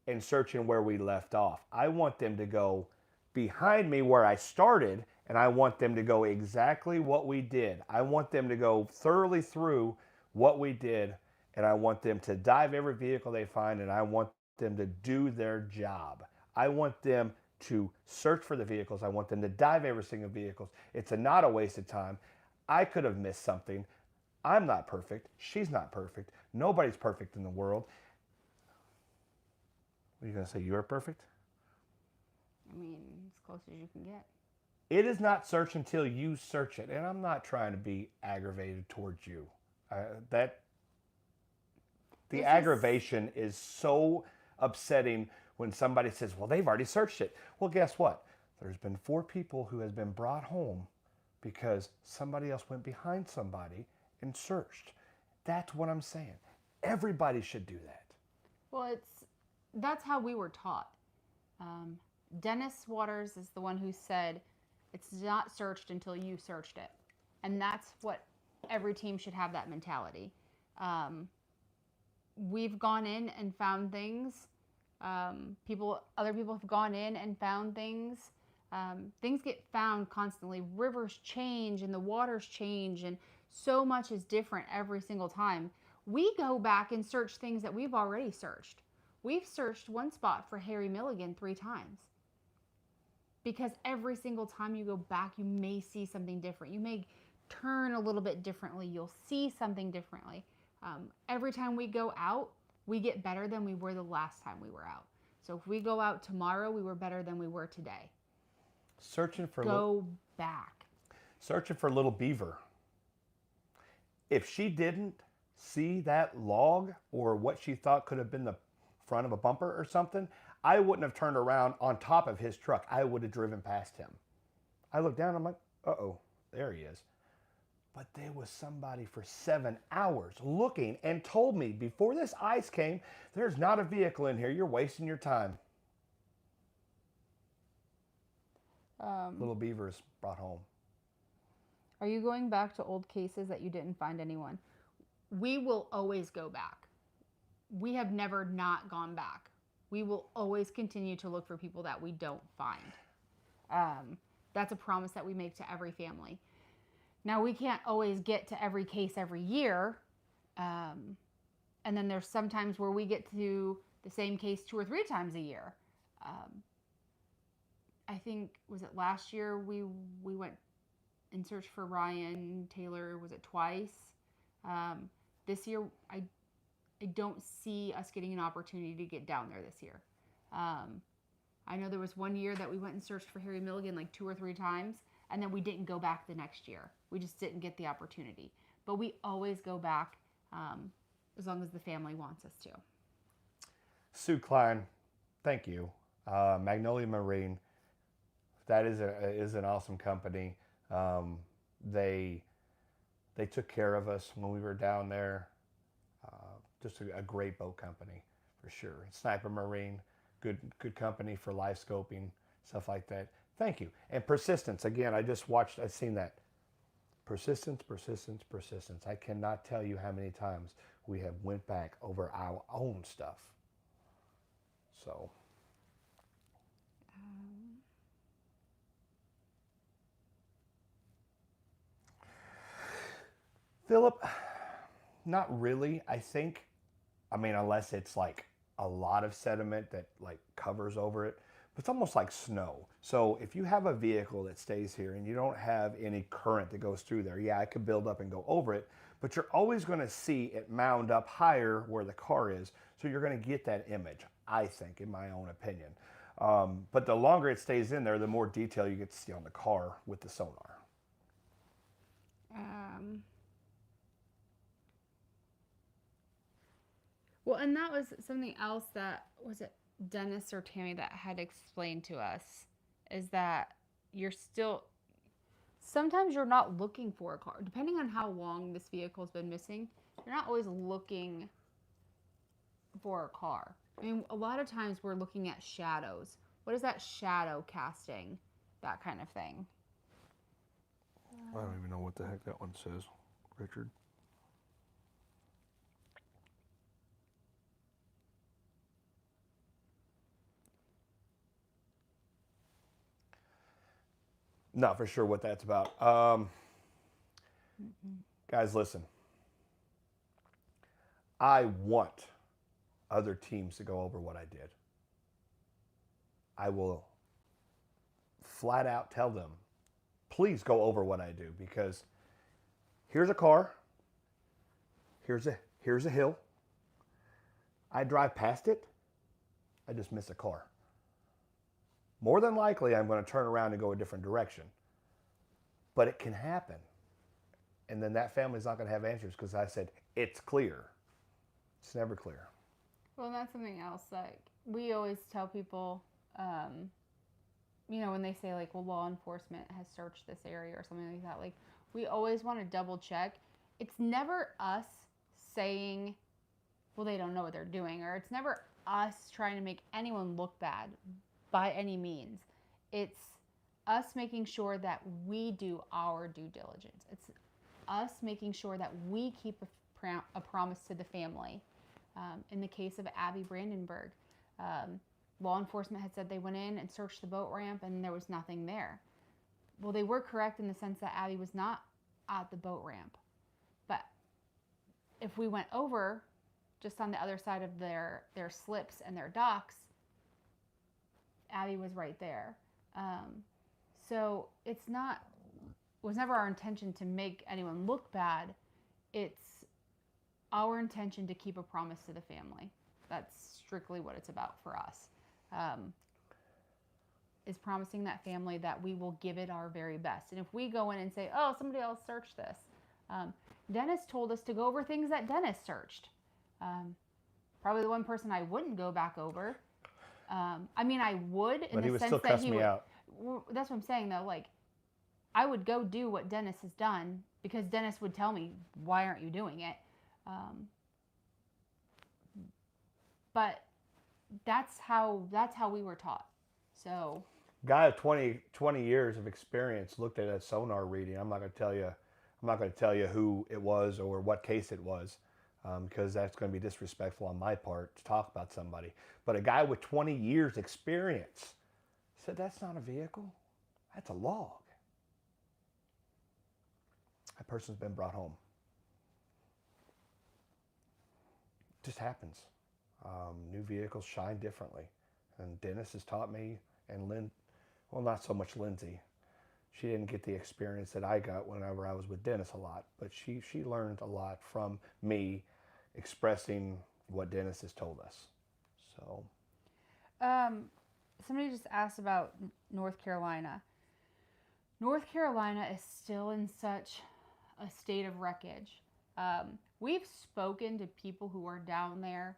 and searching where we left off. I want them to go behind me where I started, and I want them to go exactly what we did. I want them to go thoroughly through what we did, and I want them to dive every vehicle they find, and I want them to do their job. I want them to search for the vehicles. I want them to dive every single vehicle. It's not a waste of time. I could have missed something. I'm not perfect. She's not perfect. Nobody's perfect in the world. What are you going to say? You're perfect? I mean, as close as you can get. It is not search until you search it. And I'm not trying to be aggravated towards you. The aggravation is so upsetting when somebody says, well, they've already searched it. Well, guess what? There's been 4 people who has been brought home because somebody else went behind somebody and searched. That's what I'm saying. Everybody should do that. Well, that's how we were taught. Dennis Waters is the one who said, it's not searched until you searched it. And that's what every team should have, that mentality. We've gone in and found things. Other people have gone in and found things. Things get found constantly. Rivers change and the waters change, and so much is different every single time. We go back and search things that we've already searched. We've searched one spot for Harry Milligan 3 times. Because every single time you go back, you may see something different. You may turn a little bit differently. You'll see something differently. Every time we go out, we get better than we were the last time we were out. So if we go out tomorrow, we were better than we were today. Go back. Searching for little beaver. If she didn't see that log or what she thought could have been the front of a bumper or something, I wouldn't have turned around on top of his truck. I would have driven past him. I looked down, I'm like, uh-oh, there he is. But there was somebody for 7 hours looking and told me before this ice came, there's not a vehicle in here. You're wasting your time. Little beavers brought home. Are you going back to old cases that you didn't find anyone? We will always go back. We have never not gone back. We will always continue to look for people that we don't find. That's a promise that we make to every family. Now, we can't always get to every case every year. And then there's sometimes where we get to the same case 2 or 3 times a year. I think, was it last year we went and searched for Ryan Taylor, was it twice? This year, I don't see us getting an opportunity to get down there this year. I know there was one year that we went and searched for Harry Milligan like 2 or 3 times, and then we didn't go back the next year. We just didn't get the opportunity. But we always go back as long as the family wants us to. Sue Klein, thank you. Magnolia Marine, that is an awesome company. They took care of us when we were down there. Just a great boat company for sure. Sniper Marine, good company for live scoping, stuff like that. Thank you. And persistence, again, I've seen that. Persistence. I cannot tell you how many times we have went back over our own stuff. So. Philip, not really. I mean, unless it's like a lot of sediment that like covers over it, but it's almost like snow. So if you have a vehicle that stays here and you don't have any current that goes through there, yeah, it could build up and go over it, but you're always going to see it mound up higher where the car is. So you're going to get that image, I think, in my own opinion. But the longer it stays in there, the more detail you get to see on the car with the sonar. Well, and that was something else that, was it Dennis or Tammy that had explained to us, is that sometimes you're not looking for a car. Depending on how long this vehicle's been missing, you're not always looking for a car. I mean, a lot of times we're looking at shadows. What is that shadow casting? That kind of thing. I don't even know what the heck that one says, Richard. Not for sure what that's about. Guys, listen. I want other teams to go over what I did. I will flat out tell them, please go over what I do, because here's a car, here's a hill. I drive past it, I just miss a car. More than likely, I'm going to turn around and go a different direction. But it can happen. And then that family's not going to have answers because I said, it's clear. It's never clear. Well, that's something else. Like, we always tell people, when they say, like, well, law enforcement has searched this area or something like that, like, we always want to double check. It's never us saying, well, they don't know what they're doing, or it's never us trying to make anyone look bad by any means. It's us making sure that we do our due diligence. It's us making sure that we keep a promise to the family. In the case of Abby Brandenburg, law enforcement had said they went in and searched the boat ramp and there was nothing there. Well, they were correct in the sense that Abby was not at the boat ramp. But if we went over just on the other side of their slips and their docks, Abby was right there. So it was never our intention to make anyone look bad. It's our intention to keep a promise to the family. That's strictly what it's about for us. Is promising that family that we will give it our very best. And if we go in and say, oh, somebody else searched this. Dennis told us to go over things that Dennis searched. Probably the one person I wouldn't go back over. I mean, I would in the sense that he would. That's what I'm saying, though. Like, I would go do what Dennis has done because Dennis would tell me, why aren't you doing it? But that's how we were taught. So, guy of 20 years of experience looked at a sonar reading. I'm not going to tell you who it was or what case it was, because that's going to be disrespectful on my part to talk about somebody. But a guy with 20 years experience said that's not a vehicle, that's a log. That person's been brought home. It just happens. New vehicles shine differently. And Dennis has taught me, and not so much Lindsay. She didn't get the experience that I got whenever I was with Dennis a lot, but she learned a lot from me expressing what Dennis has told us. So, somebody just asked about North Carolina. North Carolina is still in such a state of wreckage. We've spoken to people who are down there,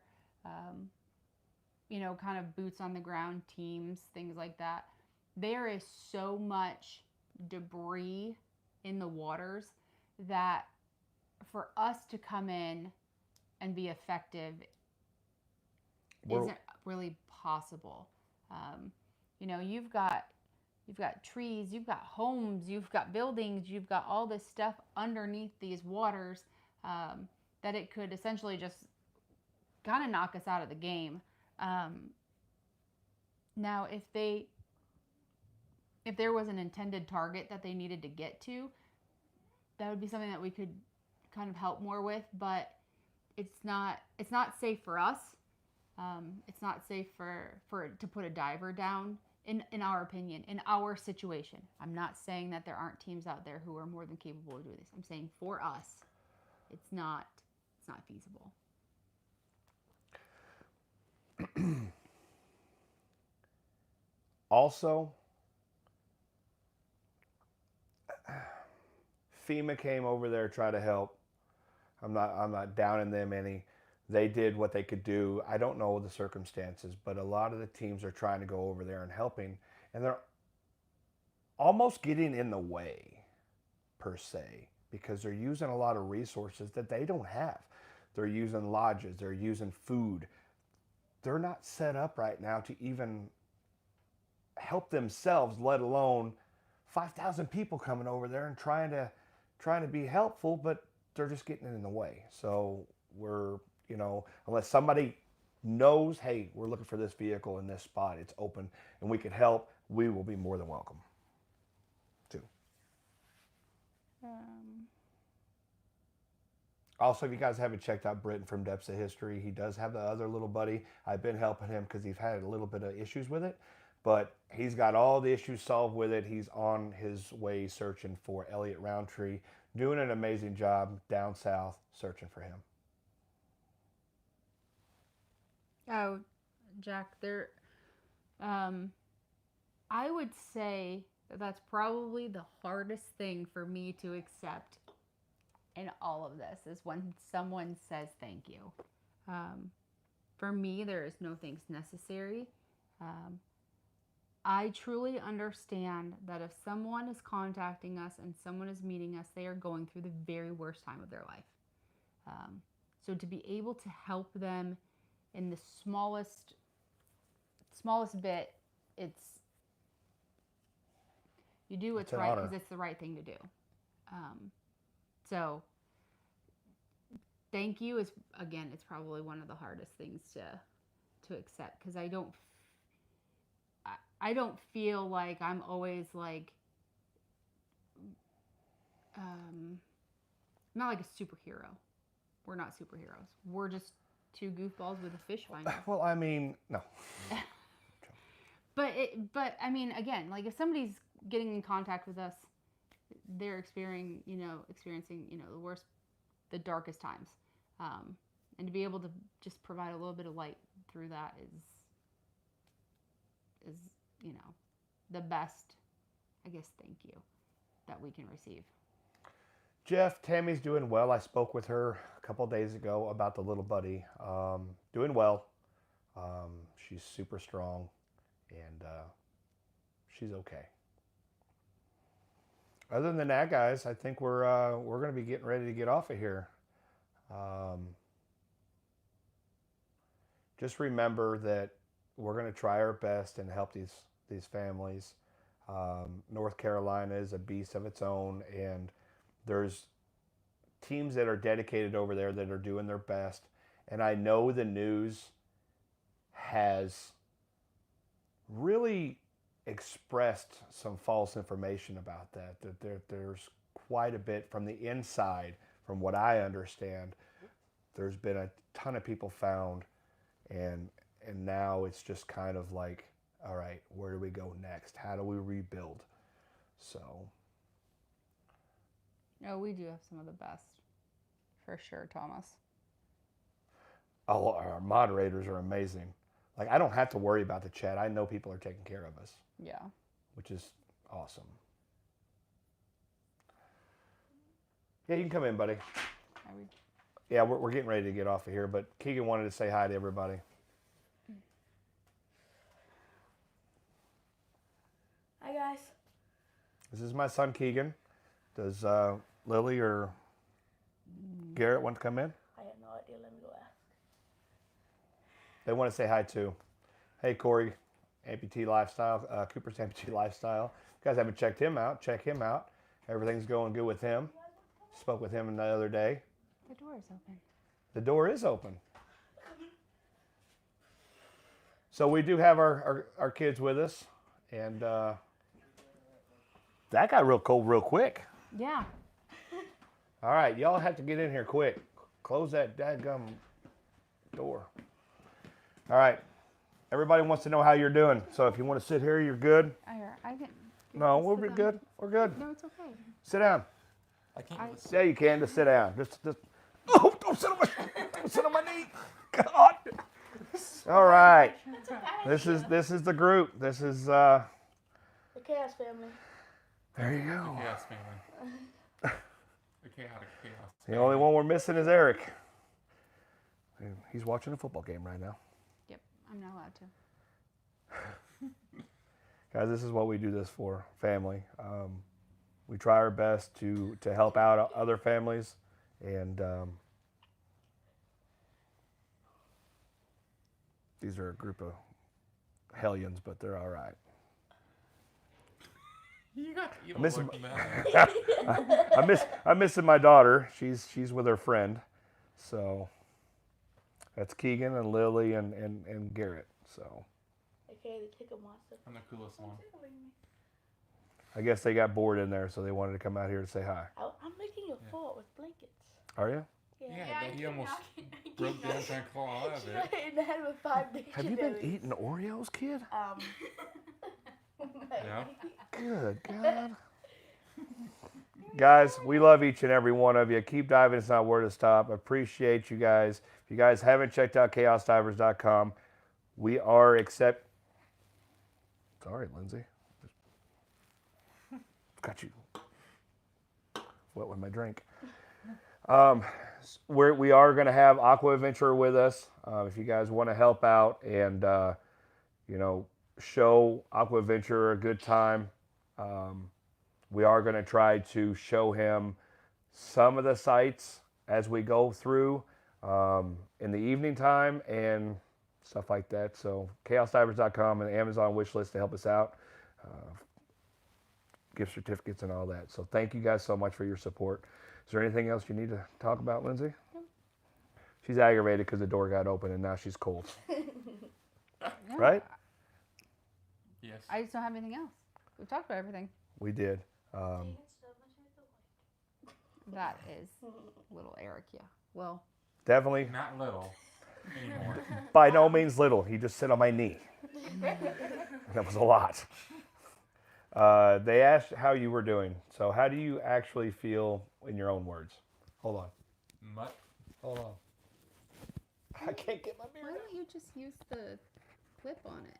kind of boots on the ground teams, things like that. There is so much debris in the waters that for us to come in and be effective isn't really possible. You've got trees, you've got homes, you've got buildings, you've got all this stuff underneath these waters that it could essentially just kind of knock us out of the game. Now, if there was an intended target that they needed to get to, that would be something that we could kind of help more with, but it's not safe for us. It's not safe to put a diver down, in our opinion, in our situation. I'm not saying that there aren't teams out there who are more than capable of doing this. I'm saying for us, it's not feasible. Also, FEMA came over there to try to help. I'm not downing them any. They did what they could do. I don't know the circumstances, but a lot of the teams are trying to go over there and helping, and they're almost getting in the way, per se, because they're using a lot of resources that they don't have. They're using lodges, they're using food, they're not set up right now to even help themselves, let alone 5,000 people coming over there and trying to be helpful, but they're just getting in the way. So we're, unless somebody knows, hey, we're looking for this vehicle in this spot, it's open, and we can help, we will be more than welcome to. Also, if you guys haven't checked out Britton from Depths of History, he does have the other little buddy. I've been helping him because he's had a little bit of issues with it, but he's got all the issues solved with it. He's on his way searching for Elliot Roundtree, doing an amazing job down south searching for him. Oh, Jack, I would say that that's probably the hardest thing for me to accept in all of this is when someone says thank you. For me, there is no thanks necessary. I truly understand that if someone is contacting us and someone is meeting us, they are going through the very worst time of their life. So to be able to help them in the smallest bit, you do what's right because it's the right thing to do. So thank you is, again, it's probably one of the hardest things to accept, because I don't feel like I'm always like, not like a superhero. We're not superheroes. We're just two goofballs with a fish finder. Well, I mean, no. But I mean, again, like if somebody's getting in contact with us, they're experiencing the worst, the darkest times, and to be able to just provide a little bit of light through that is the best, I guess, thank you that we can receive. Jeff, Tammy's doing well. I spoke with her a couple days ago about the little buddy. Doing well. She's super strong, and she's okay. Other than that, guys, I think we're going to be getting ready to get off of here. Just remember that we're going to try our best and help these families. North Carolina is a beast of its own, and there's teams that are dedicated over there that are doing their best. And I know the news has really expressed some false information about that there's quite a bit from the inside. From what I understand, there's been a ton of people found, and now it's just kind of like, all right, where do we go next? How do we rebuild? So we do have some of the best, for sure, Thomas. Oh, our moderators are amazing. Like, I don't have to worry about the chat. I know people are taking care of us. Yeah. Which is awesome. Yeah, you can come in, buddy. Yeah, we're getting ready to get off of here, but Keegan wanted to say hi to everybody. Hi, guys. This is my son, Keegan. Does Lily or Garrett want to come in? I have no idea. Let me go ask. They want to say hi too. Hey, Corey, Amputee Lifestyle, Cooper's Amputee Lifestyle. If you guys haven't checked him out, check him out. Everything's going good with him. Spoke with him the other day. The door is open. The door is open. So we do have our kids with us, and that got real cold real quick. Yeah. All right, y'all have to get in here quick. Close that dadgum door. All right. Everybody wants to know how you're doing. So if you want to sit here, you're good. I can. No, we'll be good. We're good. No, it's okay. Sit down. I can't. Yeah, you can. Just sit down. Just. Oh, don't sit on my knee. God. All right. This is the group. This is The Chaos family. There you go. Chaos family. The chaotic chaos. The only one we're missing is Eric. He's watching a football game right now. Yep, I'm not allowed to. Guys, this is what we do this for, family. We try our best to help out other families, and These are a group of hellions, but they're all right. You got to eat a Miss look him. that. I'm missing my daughter. She's with her friend. So that's Keegan and Lily and Garrett. So Okay, the tickle monster. I'm the coolest one. I guess they got bored in there, so they wanted to come out here to say hi. I'm making a fort with blankets. Are you? Yeah, but he almost broke down trying to claw out of She it. got hit in the head with 5 dictionaries. Have you been eating Oreos, kid? Yeah. Good God. Guys, we love each and every one of you. Keep diving. It's not where to stop. Appreciate you guys. If you guys haven't checked out ChaosDivers.com, we are Sorry, Lindsay. Got you wet with my drink. We are going to have Aqua Adventure with us. If you guys want to help out and, show Aqua Adventure a good time, we are going to try to show him some of the sites as we go through in the evening time and stuff like that. So ChaosDivers.com and Amazon wish list to help us out. Gift certificates and all that. So thank you guys so much for your support. Is there anything else you need to talk about, Lindsay? She's aggravated because the door got open and now she's cold. No, Right? Yes. I just don't have anything else. We talked about everything. We did. That is little Eric, yeah. Well, Definitely. Not little anymore. By no means little. He just sit on my knee. That was a lot. They asked how you were doing. So how do you actually feel in your own words? Hold on. Mutt. Hold on. I can't get my why beard don't you just use the clip on it?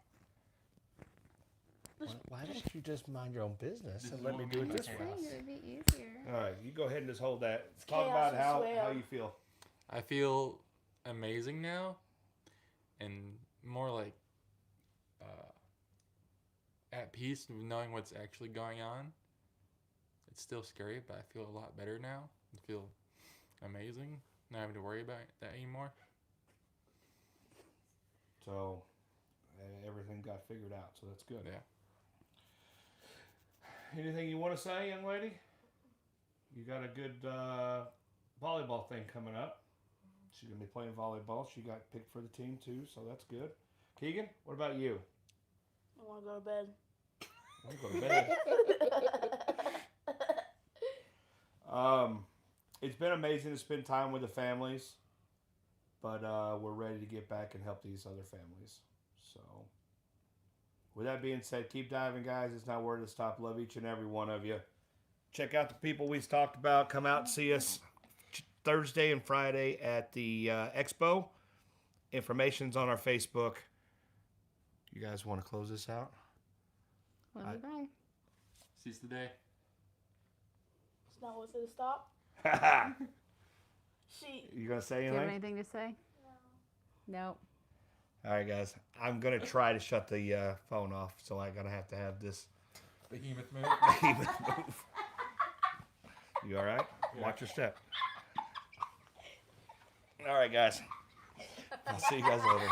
out. Why don't you just mind your own business This and is let what me we do it do this here. way? I think it would be easier. All right, you go ahead and just hold that. Let's talk Chaos about how as well. you feel. I feel amazing now, and more like at peace knowing what's actually going on. It's still scary, but I feel a lot better now. I feel amazing, not having to worry about that anymore. So everything got figured out, so that's good. Yeah. Anything you want to say, young lady? You got a good volleyball thing coming up. She's going to be playing volleyball. She got picked for the team, too, so that's good. Keegan, what about you? I want to go to bed. I want to go to bed. It's been amazing to spend time with the families, but we're ready to get back and help these other families. So, with that being said, keep diving, guys. It's not where to stop. Love each and every one of you. Check out the people we've talked about. Come out and see us Thursday and Friday at the expo. Information's on our Facebook. You guys want to close this out? Love you, bye. Seize the day. It's not what's to stop. She. You gonna say Do you have anything? anything to say? No. All right, guys. I'm gonna try to shut the phone off, so I'm gonna have to have this Behemoth move. behemoth move. You all right? Yeah. Watch your step. All right, guys. I'll see you guys later.